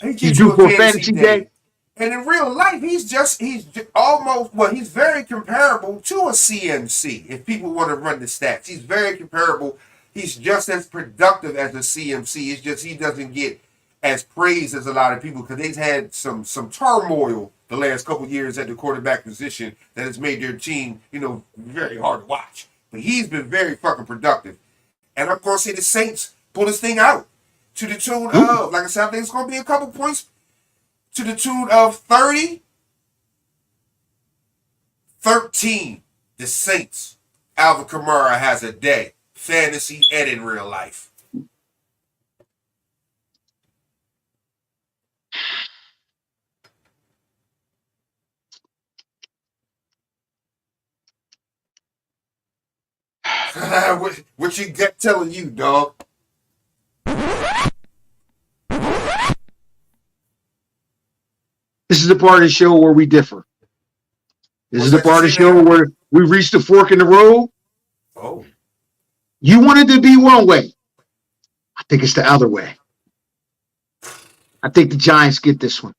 he He gives do you a for fantasy fantasy day. day. And in real life, he's almost, well, he's very comparable to a CMC. If people want to run the stats, he's very comparable. He's just as productive as a CMC. It's just he doesn't get as praised as a lot of people because they've had some turmoil the last couple of years at the quarterback position that has made their team, very hard to watch. But he's been very fucking productive. And I'm going to say the Saints pull this thing out to the tune of, like I said, I think it's going to be a couple points to the tune of 30-13. The Saints Alvin Kamara has a day, fantasy and in real life. what you get telling you, dog? This is the part of the show where we differ. This is the part of the show where we reach the fork in the road. Oh. You wanted to be one way. I think it's the other way. I think the Giants get this one.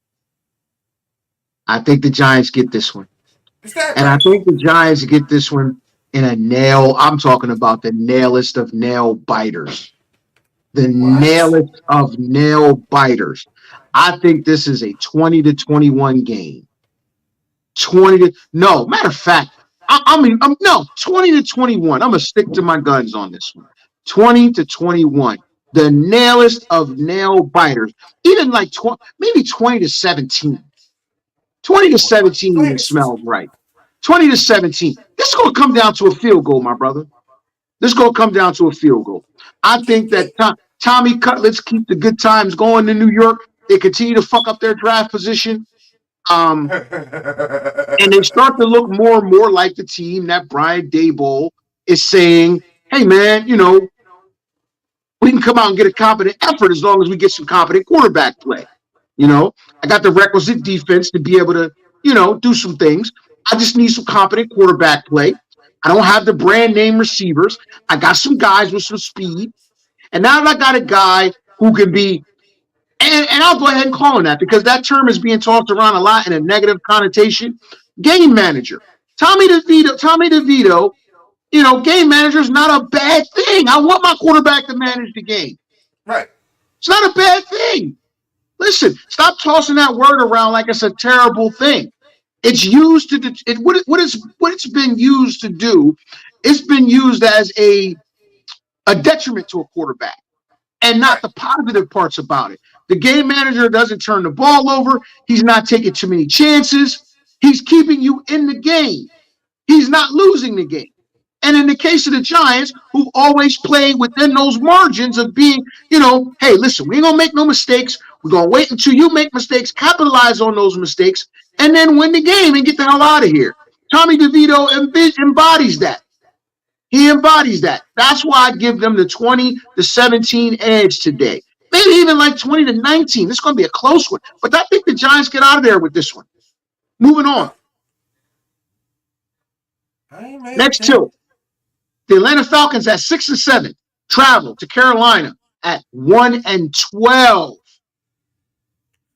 I think the Giants get this one. And I think the Giants get this one in a nail. I'm talking about the nailest of nail biters. The nailest of nail biters. I think this is a 20-21 game. 20 to no, matter of fact, no, 20-21. I'm gonna stick to my guns on this one. 20-21. The nailest of nail biters. Even like maybe 20-17. 20-17 even smells right. 20-17. This is gonna come down to a field goal, my brother. This is gonna come down to a field goal. I think that Tommy Cutlets keep the good times going in New York. They continue to fuck up their draft position. And they start to look more and more like the team that Brian Daboll is saying, hey, man, you know, we can come out and get a competent effort as long as we get some competent quarterback play. You know, I got the requisite defense to be able to, you know, do some things. I just need some competent quarterback play. I don't have the brand name receivers. I got some guys with some speed. And now that I got a guy who can be, and I'll go ahead and call him that because that term is being tossed around a lot in a negative connotation. Game manager. Tommy DeVito, you know, game manager is not a bad thing. I want my quarterback to manage the game. Right. It's not a bad thing. Listen, stop tossing that word around like it's a terrible thing. It's used to what it's been used to do. It's been used as a detriment to a quarterback, and not the positive parts about it. The game manager doesn't turn the ball over. He's not taking too many chances. He's keeping you in the game. He's not losing the game. And in the case of the Giants, who always play within those margins of being, you know, hey, listen, we ain't going to make no mistakes. We're going to wait until you make mistakes, capitalize on those mistakes, and then win the game and get the hell out of here. Tommy DeVito embodies that. He embodies that. That's why I give them the 20-17 edge today. Maybe even like 20-19. This is going to be a close one. But I think the Giants get out of there with this one. Moving on. Next two. The Atlanta Falcons at 6-7 travel to Carolina at 1-12.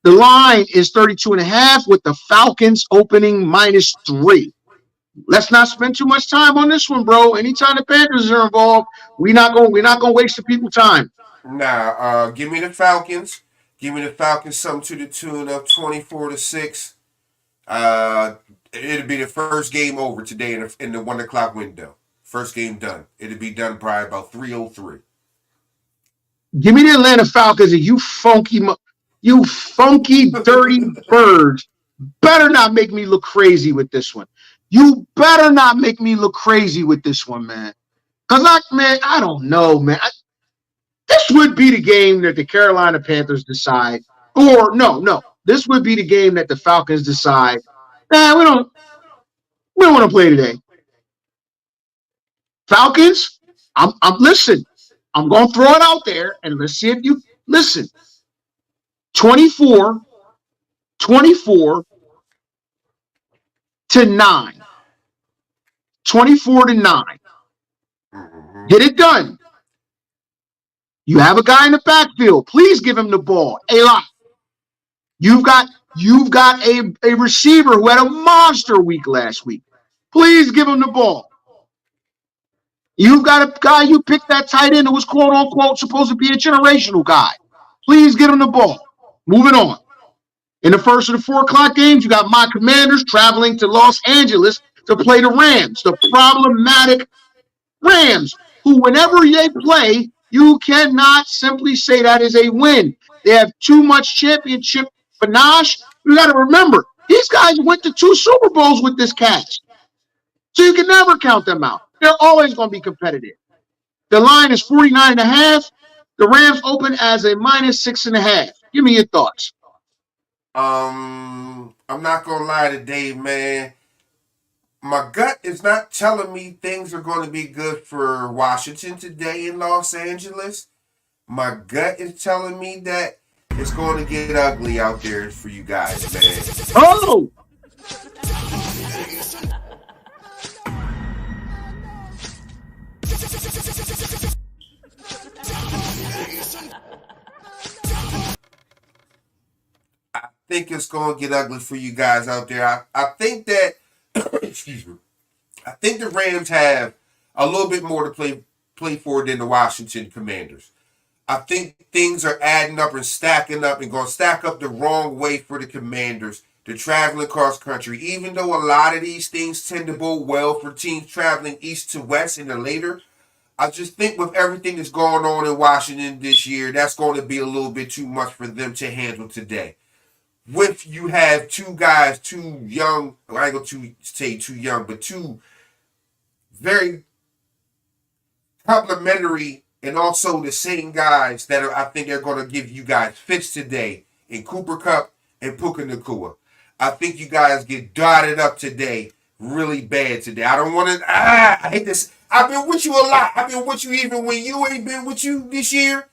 The line is 32.5 with the Falcons opening -3. Let's not spend too much time on this one, bro. Anytime the Panthers are involved, we're not gonna waste the people time. Nah, give me the Falcons. Give me the Falcons something to the tune of 24-6. It'll be the first game over today in the 1 o'clock window. First game done. It'll be done probably about 3:03. Give me the Atlanta Falcons, and you funky, dirty birds better not make me look crazy with this one. You better not make me look crazy with this one, man. Because, I don't know, man. This would be the game that the Carolina Panthers decide. Or, no. This would be the game that the Falcons decide. Nah, we don't want to play today. Falcons, listen. I'm going to throw it out there, and let's see if you listen. 24-9. $24-9. Get it done. You have a guy in the backfield. Please give him the ball. A-Lot. You've got a receiver who had a monster week last week. Please give him the ball. You've got a guy you picked that tight end who was quote unquote supposed to be a generational guy. Please get him the ball. Moving on. In the first of the 4 o'clock games, you got my Commanders traveling to Los Angeles to play the Rams, the problematic Rams, who whenever they play, you cannot simply say that is a win. They have too much championship panache. You got to remember, these guys went to 2 Super Bowls with this cast. So you can never count them out. They're always going to be competitive. The line is 49.5. The Rams open as a -6.5. Give me your thoughts. I'm not gonna lie to Dave, man. My gut is not telling me things are going to be good for Washington today in Los Angeles. My gut is telling me that it's going to get ugly out there for you guys, man. Oh, I think it's going to get ugly for you guys out there. I think that, excuse me, I think the Rams have a little bit more to play for than the Washington Commanders. I think things are adding up and stacking up and going to stack up the wrong way for the Commanders. They're traveling cross country. Even though a lot of these things tend to bode well for teams traveling east to west in the later, I just think with everything that's going on in Washington this year, that's going to be a little bit too much for them to handle today. With you have two guys, too young, I ain't going to say too young, but two very complimentary and also the same guys that I think are going to give you guys fits today in Cooper Kupp and Puka Nacua. I think you guys get dotted up today really bad today. I don't want to. I hate this. I've been with you a lot. I've been with you even when you ain't been with you this year.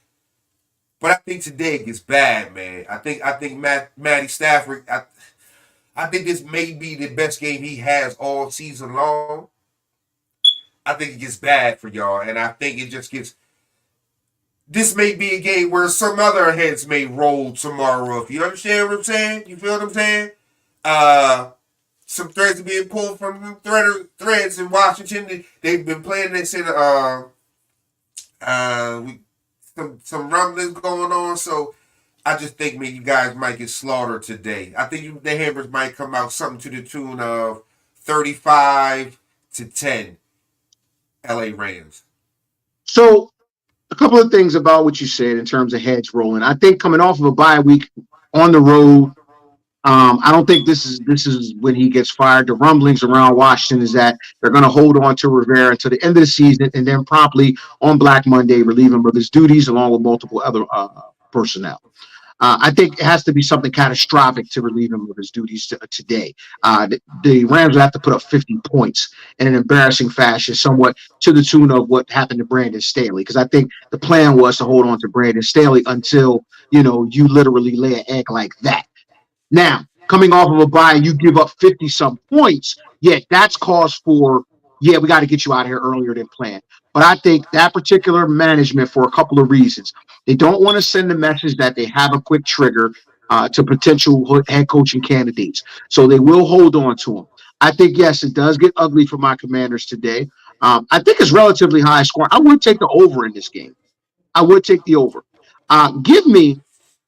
But I think today it gets bad, man. I think Matty Stafford. I think this may be the best game he has all season long. I think it gets bad for y'all, and I think it just gets. This may be a game where some other heads may roll tomorrow. If you understand what I'm saying, you feel what I'm saying? Some threads are being pulled from threads in Washington. They've been playing this in some rumblings going on. So I just think maybe you guys might get slaughtered today. I think the Hammers might come out something to the tune of 35-10. LA Rams. so a couple of things about what you said in terms of heads rolling. I think coming off of a bye week on the road, I don't think this is when he gets fired. The rumblings around Washington is that they're going to hold on to Rivera until the end of the season, and then promptly on Black Monday relieve him of his duties along with multiple other personnel. I think it has to be something catastrophic to relieve him of his duties today. The Rams would have to put up 50 points in an embarrassing fashion, somewhat to the tune of what happened to Brandon Staley. Because I think the plan was to hold on to Brandon Staley until you literally lay an egg like that. Now, coming off of a bye, you give up 50-some points. Yeah, that's cause for, we got to get you out of here earlier than planned. But I think that particular management, for a couple of reasons, they don't want to send the message that they have a quick trigger to potential head coaching candidates. So they will hold on to them. I think, yes, it does get ugly for my Commanders today. I think it's relatively high scoring. I would take the over in this game. I would take the over. Give me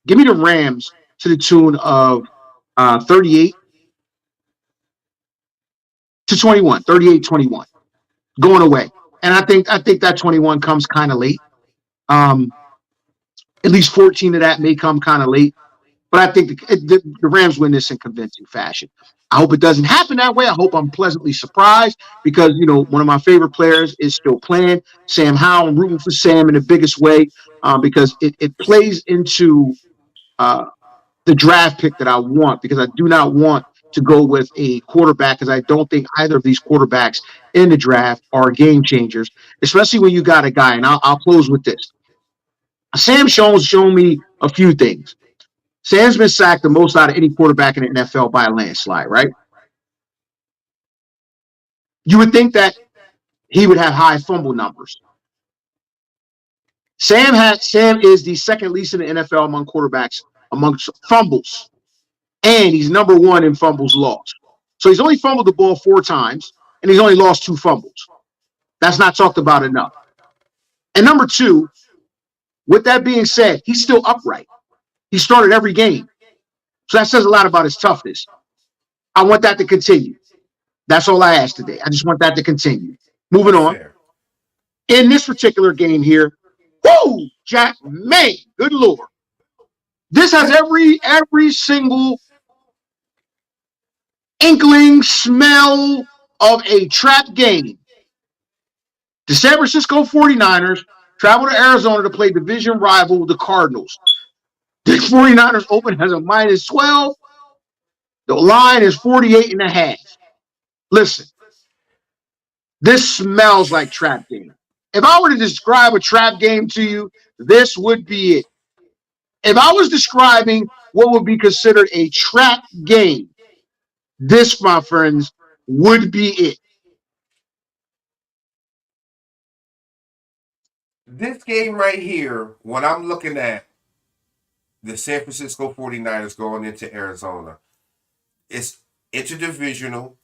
the Rams to the tune of 38-21, 38-21, going away. And I think that 21 comes kind of late. At least 14 of that may come kind of late. But I think the Rams win this in convincing fashion. I hope it doesn't happen that way. I hope I'm pleasantly surprised because, one of my favorite players is still playing, Sam Howell. I'm rooting for Sam in the biggest way because it plays into the draft pick that I want, because I do not want to go with a quarterback because I don't think either of these quarterbacks in the draft are game changers, especially when you got a guy. And I'll close with this. Sam Show's shown me a few things. Sam's been sacked the most out of any quarterback in the NFL by a landslide, right? You would think that he would have high fumble numbers. Sam is the second least in the NFL among quarterbacks amongst fumbles, and he's number one in fumbles lost. So he's only fumbled the ball 4 times, and he's only lost 2 fumbles. That's not talked about enough. And number 2, with that being said, he's still upright. He started every game. So that says a lot about his toughness. I want that to continue. That's all I ask today. I just want that to continue. Moving on. In this particular game here, Jack, man, good Lord. This has every single inkling, smell of a trap game. The San Francisco 49ers travel to Arizona to play division rival, the Cardinals. The 49ers open as a minus 12. The line is 48.5. Listen, this smells like trap game. If I were to describe a trap game to you, this would be it. If I was describing what would be considered a trap game, this, my friends, would be it. This game right here, when I'm looking at the San Francisco 49ers going into Arizona, it's interdivisional.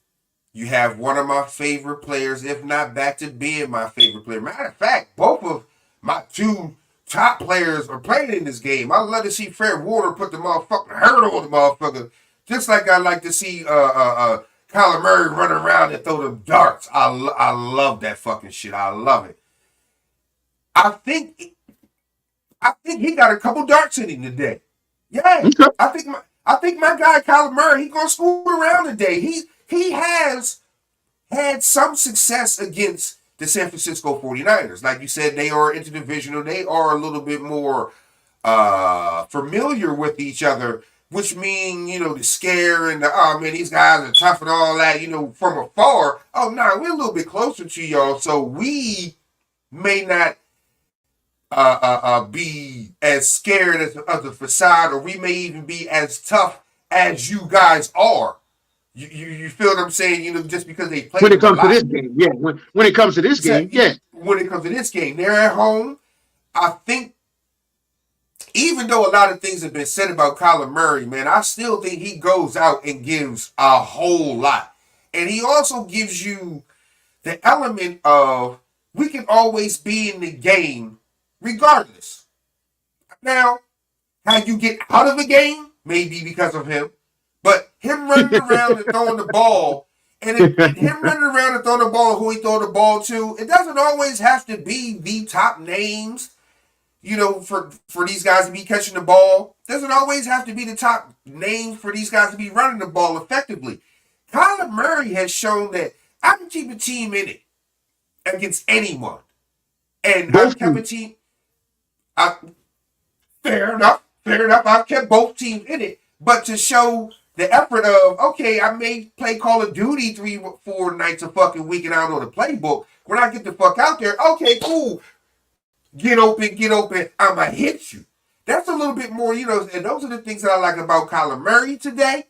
You have one of my favorite players, if not back to being my favorite player. Matter of fact, both of my two top players are playing in this game. I love to see Fred Warner put the motherfucking hurt on the motherfucker. Just like I like to see Kyler Murray run around and throw them darts. I love that fucking shit. I love it. I think he got a couple darts in him today. Yeah. Okay. I think my guy Kyler Murray, he gonna scoot around today. He has had some success against the San Francisco 49ers. Like you said, they are interdivisional. They are a little bit more familiar with each other, which mean, the scare and the, oh man, these guys are tough and all that, from afar. Oh, no, we're a little bit closer to y'all, so we may not be as scared as the facade, or we may even be as tough as you guys are. You feel what I'm saying? Just because they play when it comes to this game, yeah. When it comes to this game, yeah. When it comes to this game, they're at home. I think, even though a lot of things have been said about Kyler Murray, man, I still think he goes out and gives a whole lot. And he also gives you the element of we can always be in the game regardless. Now, how you get out of a game may be because of him. But him running around and throwing the ball, and him running around and throwing the ball, who he throw the ball to, it doesn't always have to be the top names, for these guys to be catching the ball. It doesn't always have to be the top names for these guys to be running the ball effectively. Kyler Murray has shown that I can keep a team in it against anyone. And I've kept a team. Fair enough. I've kept both teams in it. But to show the effort of, okay, I may play Call of Duty 3-4 nights a fucking week and I don't know the playbook. When I get the fuck out there, okay, cool. Get open, I'ma hit you. That's a little bit more, and those are the things that I like about Kyler Murray today.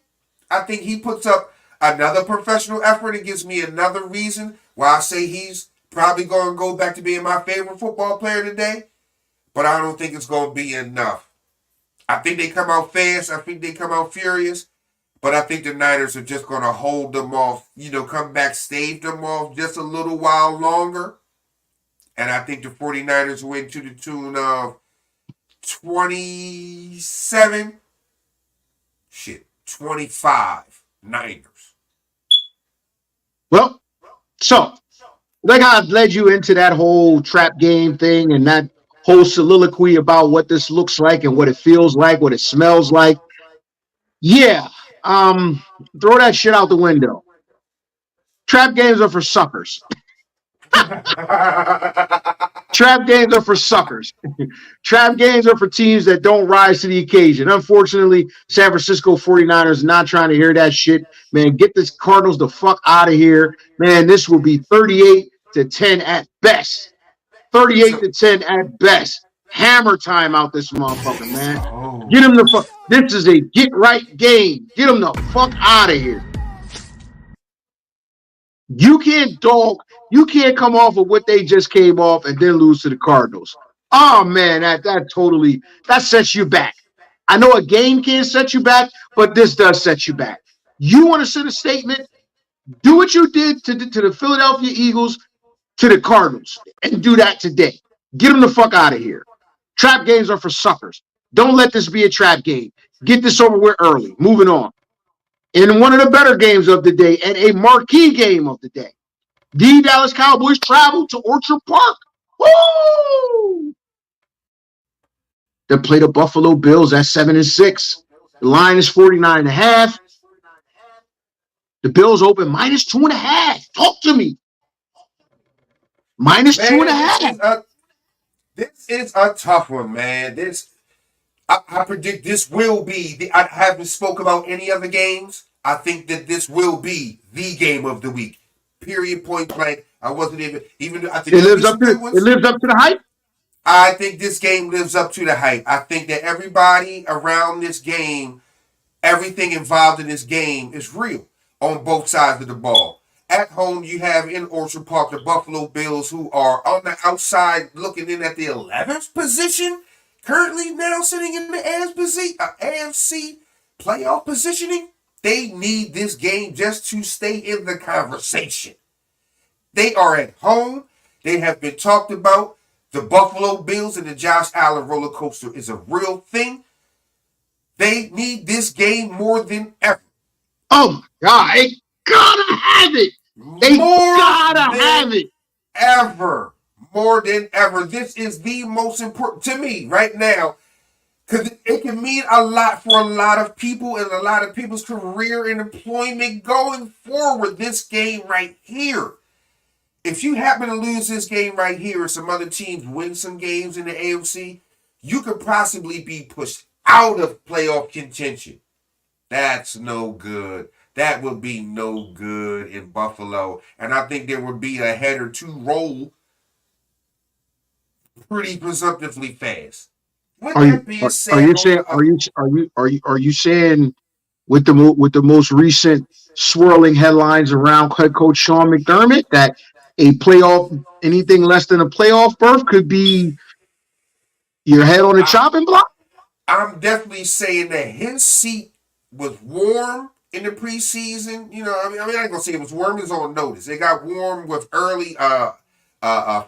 I think he puts up another professional effort. It gives me another reason why I say he's probably going to go back to being my favorite football player today. But I don't think it's going to be enough. I think they come out fast. I think they come out furious. But I think the Niners are just going to hold them off, come back, stave them off just a little while longer. And I think the 49ers win to the tune of 25 Niners. Well, so like I led you into that whole trap game thing and that whole soliloquy about what this looks like and what it feels like, what it smells like. Yeah, throw that shit out the window. Trap games are for suckers. Trap games are for suckers. Trap games are for teams that don't rise to the occasion. Unfortunately, San Francisco 49ers not trying to hear that shit. Man, get the Cardinals the fuck out of here. Man, this will be 38-10 at best. 38-10 at best. Hammer time out this motherfucker, man. Get him the fuck. This is a get right game. Get him the fuck out of here. You can't come off of what they just came off and then lose to the Cardinals. Oh man, that sets you back. I know a game can't set you back, but this does set you back. You want to send a statement? Do what you did to the Philadelphia Eagles, to the Cardinals, and do that today. Get them the fuck out of here. Trap games are for suckers. Don't let this be a trap game. Get this over with early. Moving on. In one of the better games of the day and a marquee game of the day, the Dallas Cowboys travel to Orchard Park. Woo! They play the Buffalo Bills at 7-6. The line is 49.5. The Bills open -2.5. Talk to me. Minus two and a Man, half. this is a tough one, man. I predict this will be I haven't spoke about any other games. I think that this will be the game of the week. Period. Point blank. I wasn't even. I think It there'll be lives up some to good it ones. lives up to the hype. I think this game lives up to the hype. I think that everybody around this game, everything involved in this game is real on both sides of the ball. At home, you have in Orchard Park the Buffalo Bills, who are on the outside looking in at the 11th position, currently now sitting in the AFC playoff positioning. They need this game just to stay in the conversation. They are at home. They have been talked about. The Buffalo Bills and the Josh Allen roller coaster is a real thing. They need this game more than ever. Oh my God, they gotta have it. They gotta have it. Ever. More than ever. This is the most important to me right now, because it can mean a lot for a lot of people and a lot of people's career and employment going forward. This game right here. If you happen to lose this game right here, or some other teams win some games in the AFC, you could possibly be pushed out of playoff contention. That's no good. That would be no good in Buffalo. And I think there would be a head or two roll pretty presumptively fast. With that being said, are you saying are you saying with the most recent swirling headlines around head coach Sean McDermott that anything less than a playoff berth could be your head on the chopping block? I'm definitely saying that his seat was warm in the preseason. You know, I ain't gonna say it was warm. It was on notice. It got warm with early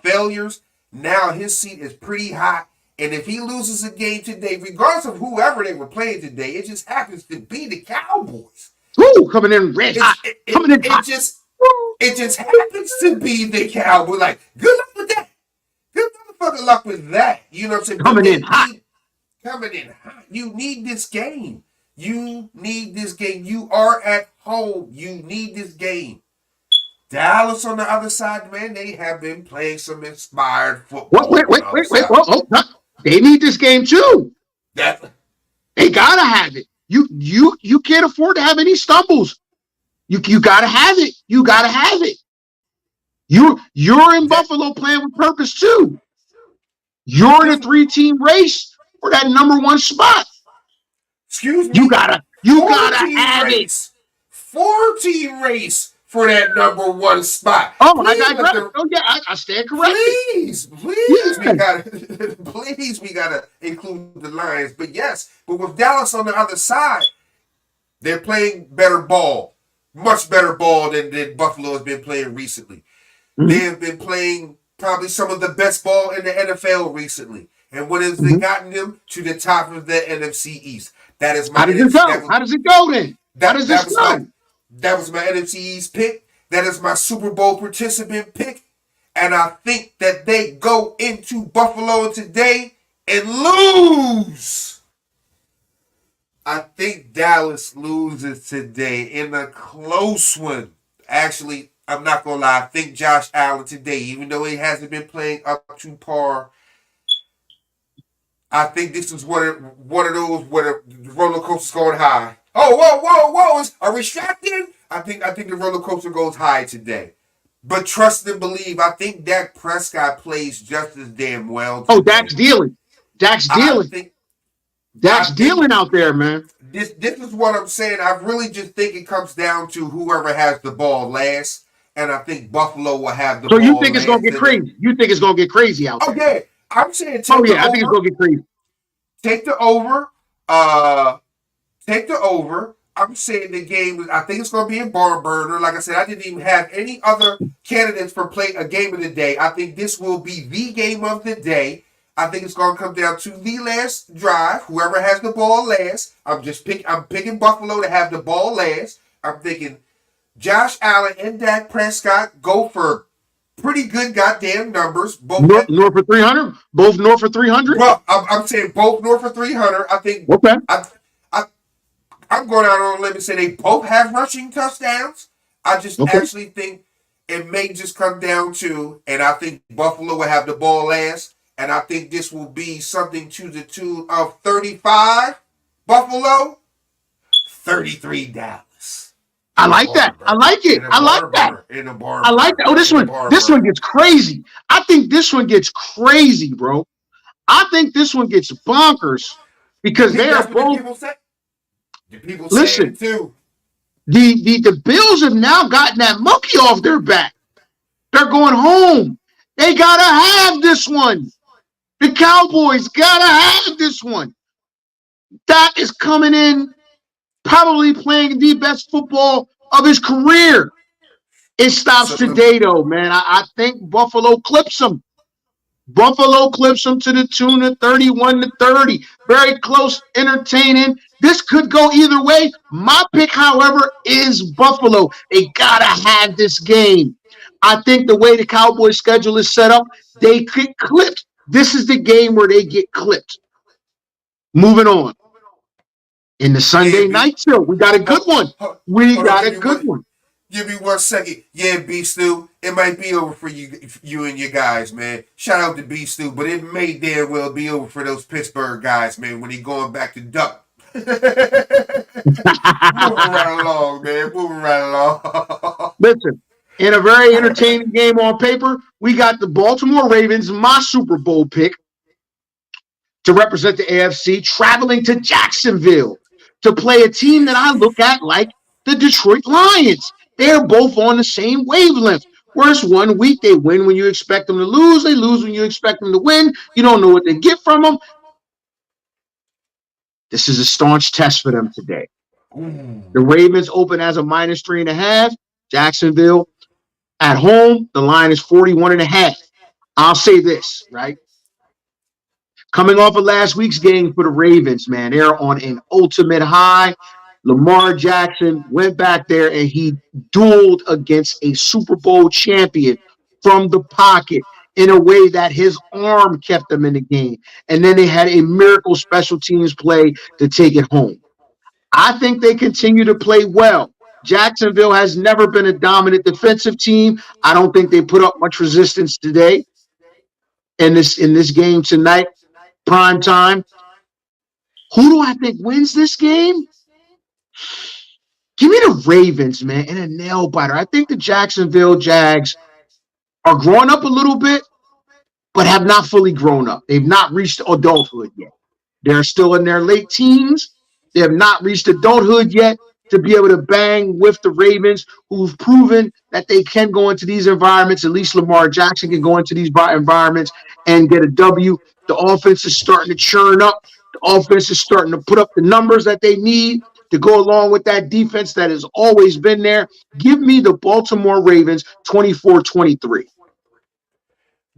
failures. Now his seat is pretty hot. And if he loses a game today, regardless of whoever they were playing today, it just happens to be the Cowboys. Ooh, coming in red hot. It just happens to be the Cowboys. Like, good luck with that. Good motherfucking luck with that. You know what I'm saying? Coming in hot. You need this game. You need this game. You are at home. You need this game. Dallas on the other side, man, they have been playing some inspired football. Wait. They need this game too. They gotta have it. You can't afford to have any stumbles. You gotta have it. You gotta have it. You're in Buffalo playing with purpose too. You're in a 3-team race for that number one spot. Excuse me. You gotta have it. 4-team race for that number one spot. Oh, I digress. I stand corrected. Please, yeah. we gotta include the Lions. But with Dallas on the other side, they're playing better ball, much better ball than Buffalo has been playing recently. Mm-hmm. They have been playing probably some of the best ball in the NFL recently. And what has they gotten them to the top of the NFC East? That is my. How does it go? How does it go then? How does this go? That was my NFC East pick. That is my Super Bowl participant pick. And I think that they go into Buffalo today and lose. I think Dallas loses today in a close one. Actually, I'm not going to lie. I think Josh Allen today, even though he hasn't been playing up to par, I think this is one of those where the roller coaster's going high. Oh, whoa. Are we strapped in? I think the roller coaster goes high today. But trust and believe, I think Dak Prescott plays just as damn well today. Oh, Dak's dealing. Dak's dealing out there, man. This is what I'm saying. I really just think it comes down to whoever has the ball last. And I think Buffalo will have the ball last. So you think it's going to get crazy? You think it's going to get crazy out there? Okay. I'm saying I think it's going to get crazy. Take the over. Take the over. I'm saying the game, I think it's going to be a barn burner. Like I said, I didn't even have any other candidates for play a game of the day. I think this will be the game of the day. I think it's going to come down to the last drive. Whoever has the ball last. I'm picking Buffalo to have the ball last. I'm thinking Josh Allen and Dak Prescott go for pretty good goddamn numbers. Both north for 300? Both north for 300? Well, I'm saying both north for 300. I think. Okay. I'm going out on a limb and say they both have rushing touchdowns. I just actually think it may just come down to, and I think Buffalo will have the ball last, and I think this will be something to the tune of 35 Buffalo, 33 Dallas. I like that. I like it. I like that. In a bar. I like that. Oh, this one gets crazy. I think this one gets crazy, bro. I think this one gets bonkers because they are both. The people listen, say it too. The Bills have now gotten that monkey off their back. They're going home. They gotta have this one. The Cowboys gotta have this one. Dak is coming in, probably playing the best football of his career. It stops today, though, man. I think Buffalo clips them. Buffalo clips them to the tune of 31-30. Very close, entertaining. This could go either way. My pick, however, is Buffalo. They gotta have this game. I think the way the Cowboys schedule is set up, they get clipped. This is the game where they get clipped. Moving on. In the Sunday night show, we got a good one. We got a good one. Give me 1 second. Yeah, B Stu, it might be over for you and your guys, man. Shout out to B Stu, but it may damn well be over for those Pittsburgh guys, man, when he's going back to Duck. Moving right along, man. Moving right along. Listen, in a very entertaining game on paper, we got the Baltimore Ravens, my Super Bowl pick, to represent the AFC, traveling to Jacksonville to play a team that I look at like the Detroit Lions. They're both on the same wavelength. Whereas 1 week they win when you expect them to lose. They lose when you expect them to win. You don't know what they get from them. This is a staunch test for them today. The Ravens open as a -3.5. Jacksonville at home, the line is 41.5. I'll say this, right? Coming off of last week's game for the Ravens, man, they're on an ultimate high. Lamar Jackson went back there and he dueled against a Super Bowl champion from the pocket in a way that his arm kept them in the game. And then they had a miracle special teams play to take it home. I think they continue to play well. Jacksonville has never been a dominant defensive team. I don't think they put up much resistance today in this game tonight, prime time. Who do I think wins this game? Give me the Ravens, man, and a nail biter. I think the Jacksonville Jags are growing up a little bit, but have not fully grown up. They've not reached adulthood yet. They're still in their late teens. They have not reached adulthood yet to be able to bang with the Ravens, who've proven that they can go into these environments. At least Lamar Jackson can go into these environments and get a W. The offense is starting to churn up. The offense is starting to put up the numbers that they need to go along with that defense that has always been there. Give me the Baltimore Ravens 24-23.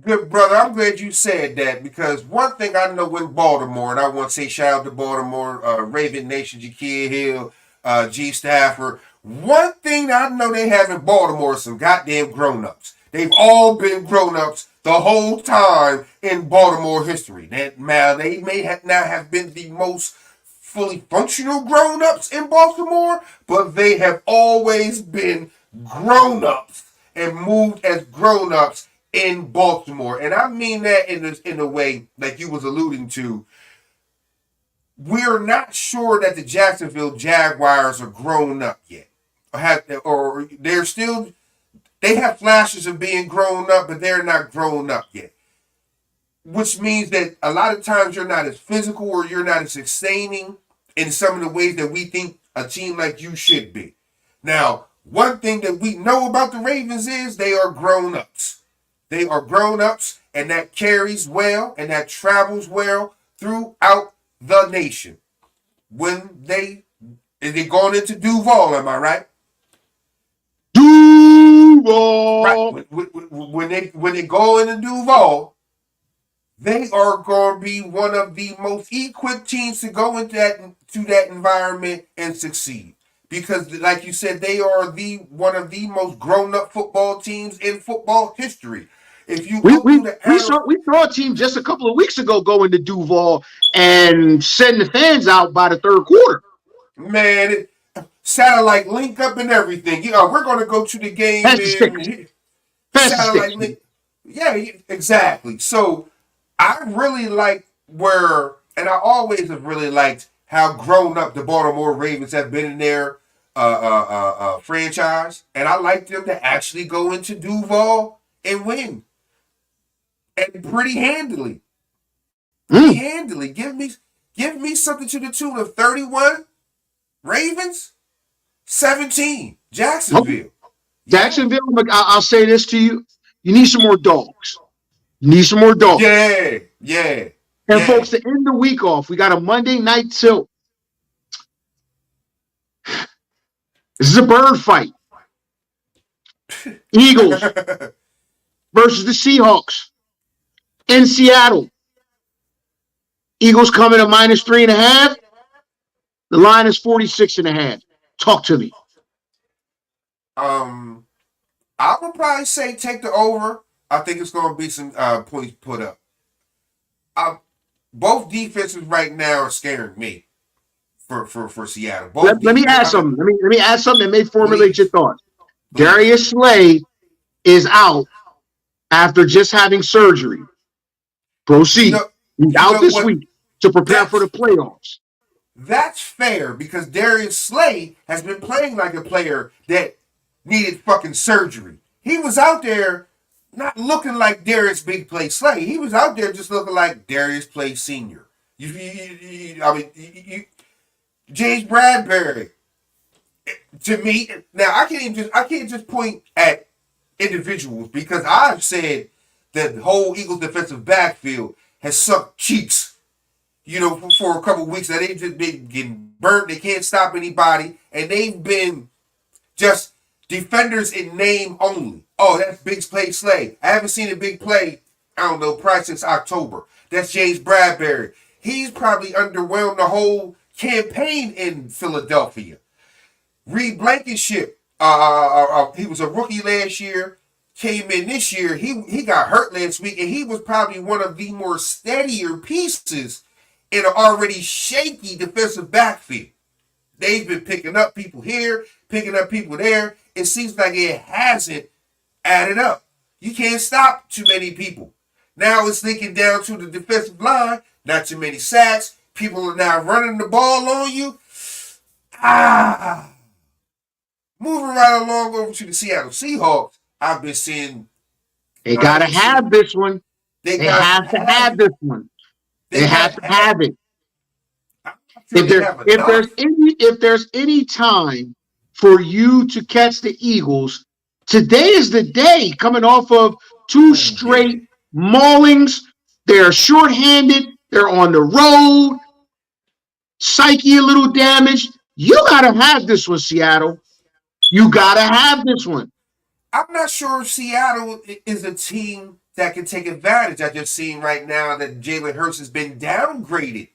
Good brother, I'm glad you said that because one thing I know in Baltimore, and I want to say shout out to Baltimore, Raven Nation, Jaquil Hill, G Stafford. One thing I know they have in Baltimore is some goddamn grown-ups. They've all been grown-ups the whole time in Baltimore history. Now, they may not have been the most fully functional grown-ups in Baltimore, but they have always been grown-ups and moved as grown-ups in Baltimore. And I mean that in a way like you was alluding to. We're not sure that the Jacksonville Jaguars are grown up yet. Or they have flashes of being grown up, but they're not grown up yet. Which means that a lot of times you're not as physical or you're not as sustaining in some of the ways that we think a team like you should be. Now, one thing that we know about the Ravens is they are grown-ups. They are grown-ups, and that carries well and that travels well throughout the nation. When they're going into Duval, am I right? Duval. Right. When they go into Duval, they are going to be one of the most equipped teams to go into that environment and succeed. Because, like you said, they are one of the most grown-up football teams in football history. If you we saw a team just a couple of weeks ago go into Duval and send the fans out by the third quarter. Man, satellite link up and everything. We're going to go to the game. Pass the Satellite sticks. link. Yeah, exactly. So I really like where, and I always have really liked how grown up the Baltimore Ravens have been in their franchise, and I like them to actually go into Duval and win, and pretty handily. Pretty Mm. handily. Give me something to the tune of 31 Ravens, 17 Okay. Jacksonville. Yeah. Jacksonville, I'll say this to you. You need some more dogs. You need some more dogs. Yeah. Yeah. And Yeah. folks, to end the week off, we got a Monday night tilt. This is a bird fight. Eagles versus the Seahawks in Seattle. Eagles coming at -3.5. The line is 46.5. Talk to me. I would probably say take the over. I think it's going to be some points put up. Both defenses right now are scaring me for Seattle. Let me add something. Let me add something that may formulate your thoughts. Please. Darius Slay is out after just having surgery. Proceed. He's out this week to prepare for the playoffs. That's fair because Darius Slay has been playing like a player that needed fucking surgery. He was out there not looking like Darius Big Play Slay. He was out there just looking like Darius Play Senior. James Bradbury. To me, now I can't just point at individuals because I've said that the whole Eagles defensive backfield has sucked cheeks. For a couple of weeks that they've just been getting burnt. They can't stop anybody, and they've been just defenders in name only. Oh, that's Big Play Slay. I haven't seen a big play, probably since October. That's James Bradbury. He's probably underwhelmed the whole campaign in Philadelphia. Reed Blankenship, he was a rookie last year, came in this year. He got hurt last week, and he was probably one of the more steadier pieces in an already shaky defensive backfield. They've been picking up people here, picking up people there. It seems like it hasn't added up. You can't stop too many people. Now it's linking down to the defensive line. Not too many sacks. People are now running the ball on you. Moving right along over to the Seattle Seahawks, I've been seeing. They got to have this one. They have to have this one. They have to have it. If there's any time for you to catch the Eagles, today is the day. Coming off of 2 straight maulings, they're shorthanded. They're on the road. Psyche a little damaged. You gotta have this one, Seattle. You gotta have this one. I'm not sure if Seattle is a team that can take advantage. I just seen right now that Jalen Hurts has been downgraded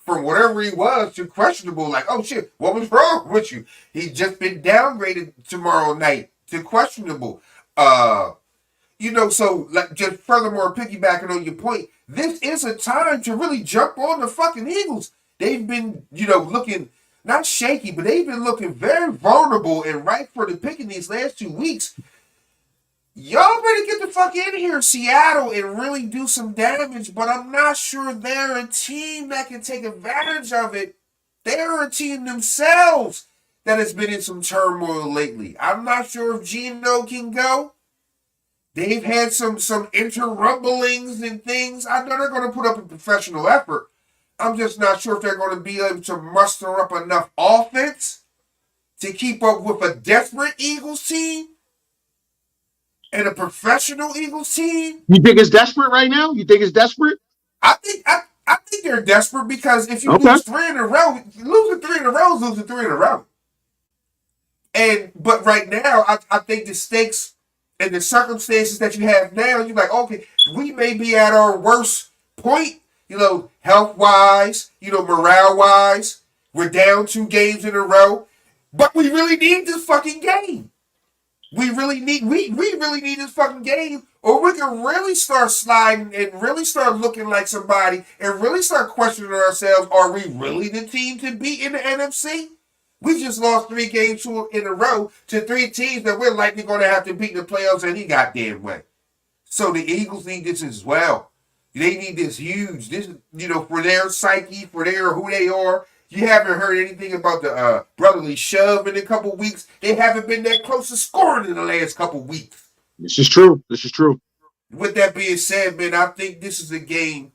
from whatever he was to questionable. Like, oh shit, what was wrong with you? He's just been downgraded tomorrow night to questionable. So like just furthermore piggybacking on your point, this is a time to really jump on the fucking Eagles. They've been, looking not shaky, but they've been looking very vulnerable and ripe for the picking these last 2 weeks. Y'all better get the fuck in here, Seattle, and really do some damage, but I'm not sure they're a team that can take advantage of it. They're a team themselves that has been in some turmoil lately. I'm not sure if Geno can go. They've had some interrumblings and things. I know they're going to put up a professional effort. I'm just not sure if they're going to be able to muster up enough offense to keep up with a desperate Eagles team. And a professional Eagles team. You think it's desperate right now? You think it's desperate? I think they're desperate because if you lose 3 in a row, losing 3 in a row is losing 3 in a row. But right now, I think the stakes and the circumstances that you have now, you're like, okay, we may be at our worst point, health wise, morale wise. We're down 2 games in a row, but we really need this fucking game. We really need this fucking game, or we can really start sliding and really start looking like somebody and really start questioning ourselves. Are we really the team to beat in the NFC? We just lost 3 games in a row to 3 teams that we're likely going to have to beat in the playoffs any goddamn way. So the Eagles need this as well. They need this huge. This, for their psyche, for their who they are. You haven't heard anything about the brotherly shove in a couple weeks. They haven't been that close to scoring in the last couple weeks. This is true. This is true. With that being said, man, I think this is a game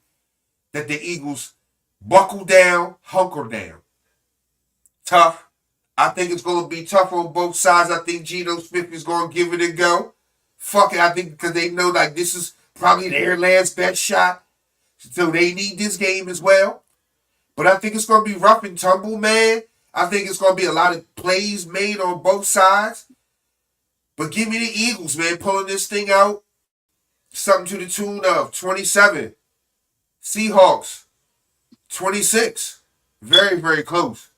that the Eagles buckle down, hunker down. Tough. I think it's going to be tough on both sides. I think Geno Smith is going to give it a go. Fuck it. I think because they know like this is probably their last best shot. So they need this game as well. But I think it's going to be rough and tumble, man. I think it's going to be a lot of plays made on both sides. But give me the Eagles, man, pulling this thing out. Something to the tune of 27. Seahawks, 26. Very, very close.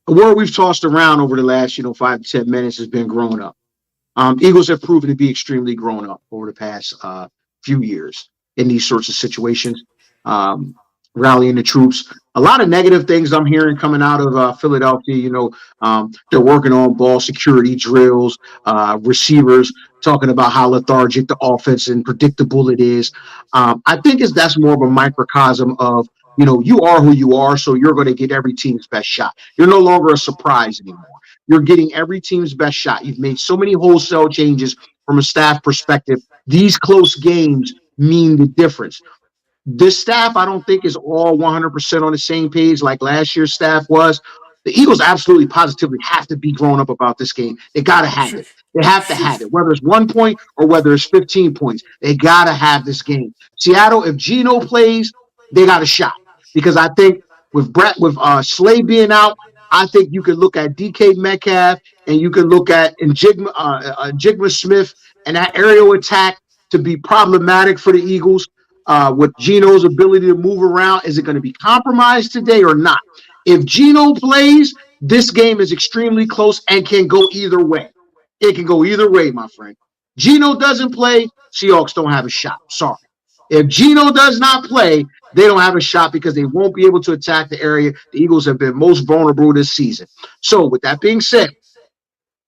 A word we've tossed around over the last, 5 to 10 minutes has been grown up. Eagles have proven to be extremely grown up over the past few years in these sorts of situations, rallying the troops. A lot of negative things I'm hearing coming out of Philadelphia. They're working on ball security drills, receivers talking about how lethargic the offense and predictable it is. I think that's more of a microcosm of, you are who you are, so you're going to get every team's best shot. You're no longer a surprise anymore. You're getting every team's best shot. You've made so many wholesale changes from a staff perspective. These close games mean the difference. This staff, I don't think, is all 100% on the same page like last year's staff was. The Eagles absolutely positively have to be grown up about this game. They got to have it. They have to have it, whether it's 1 point or whether it's 15 points. They got to have this game. Seattle, if Geno plays, they got a shot. Because I think with Slay being out, I think you could look at DK Metcalf and you could look at Jigma Smith and that aerial attack to be problematic for the Eagles. With Geno's ability to move around, is it going to be compromised today or not? If Geno plays, this game is extremely close and can go either way. It can go either way, my friend. Geno doesn't play, Seahawks don't have a shot. Sorry. If Geno does not play, they don't have a shot because they won't be able to attack the area the Eagles have been most vulnerable this season. So with that being said,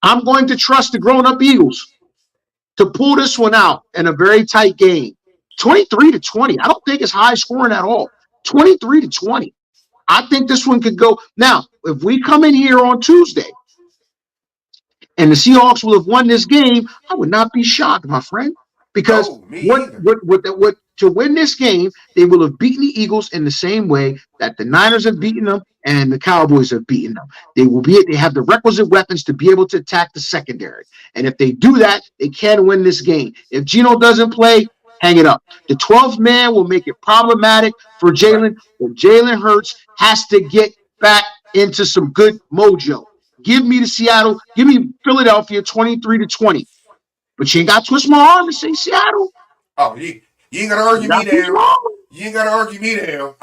I'm going to trust the grown-up Eagles to pull this one out in a very tight game. 23-20. I don't think it's high scoring at all. 23-20. I think this one could go. Now, if we come in here on Tuesday and the Seahawks will have won this game, I would not be shocked, my friend. Because to win this game, they will have beaten the Eagles in the same way that the Niners have beaten them and the Cowboys have beaten them. They have the requisite weapons to be able to attack the secondary. And if they do that, they can win this game. If Geno doesn't play, hang it up. The 12th man will make it problematic for Jalen. But Jalen Hurts has to get back into some good mojo. Give me Philadelphia 23-20. But you ain't got to twist my arm and say Seattle. Oh, you ain't got to argue me down. You ain't got to argue me down.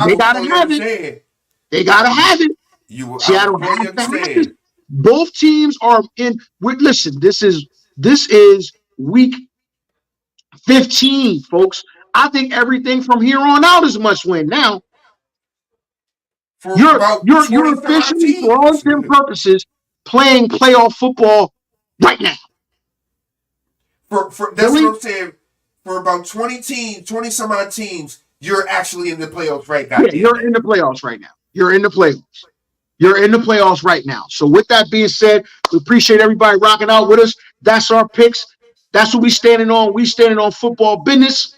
They got to have it. They got to have it. Seattle has to have it. Both teams are in. Listen, this is week 15, folks. I think everything from here on out is a must-win. Now, you're officially, for all intents and purposes, playing playoff football right now. That's what I'm saying. For about 20 some odd teams, you're actually in the playoffs right now. Yeah, you're in the playoffs right now. You're in the playoffs right now. So with that being said, we appreciate everybody rocking out with us. That's our picks. That's what we standing on. We standing on football business.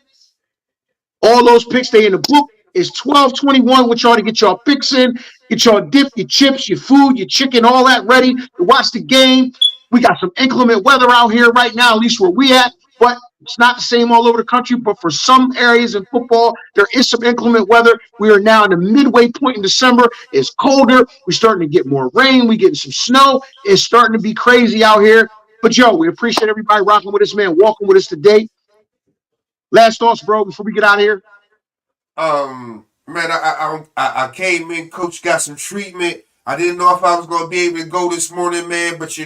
All those picks, they in the book. It's 12:21 with y'all to get y'all picks in. Get y'all dip, your chips, your food, your chicken, all that ready to watch the game. We got some inclement weather out here right now, at least where we at. But it's not the same all over the country. But for some areas in football, there is some inclement weather. We are now in the midway point in December. It's colder. We're starting to get more rain. We're getting some snow. It's starting to be crazy out here. But, yo, we appreciate everybody rocking with us, man, walking with us today. Last thoughts, bro, before we get out of here. Man, I came in. Coach got some treatment. I didn't know if I was going to be able to go this morning, man. But,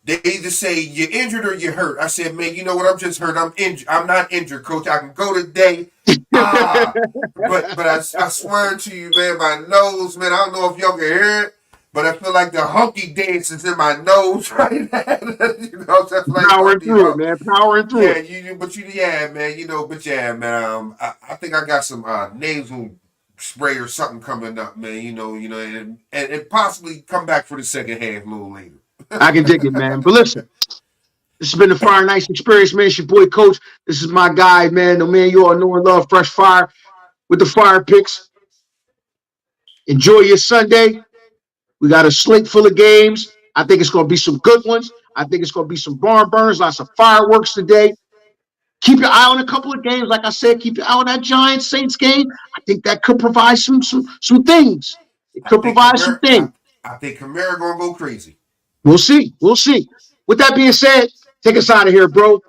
They either say you're injured or you're hurt. I said, man, you know what? I'm just hurt. I'm injured. I'm not injured, coach. I can go today. But I swear to you, man, my nose, man. I don't know if y'all can hear it, but I feel like the hunky dance is in my nose right now. Just like Powering Humpty through it, Hump. man. Powering through Yeah, it. yeah, man, but yeah, man. I think I got some nasal spray or something coming up, man. And possibly come back for the second half a little later. I can dig it, man. But listen, this has been the Fire Nights Experience, man. It's your boy, Coach. This is my guy, man. The man you all know and love, Fresh Fire, with the fire picks. Enjoy your Sunday. We got a slate full of games. I think it's going to be some good ones. I think it's going to be some barn burners, lots of fireworks today. Keep your eye on a couple of games. Like I said, keep your eye on that Giants Saints game. I think that could provide some things. It I could think provide some Kamara, things. I think Kamara gonna go crazy. We'll see. We'll see. With that being said, take us out of here, bro.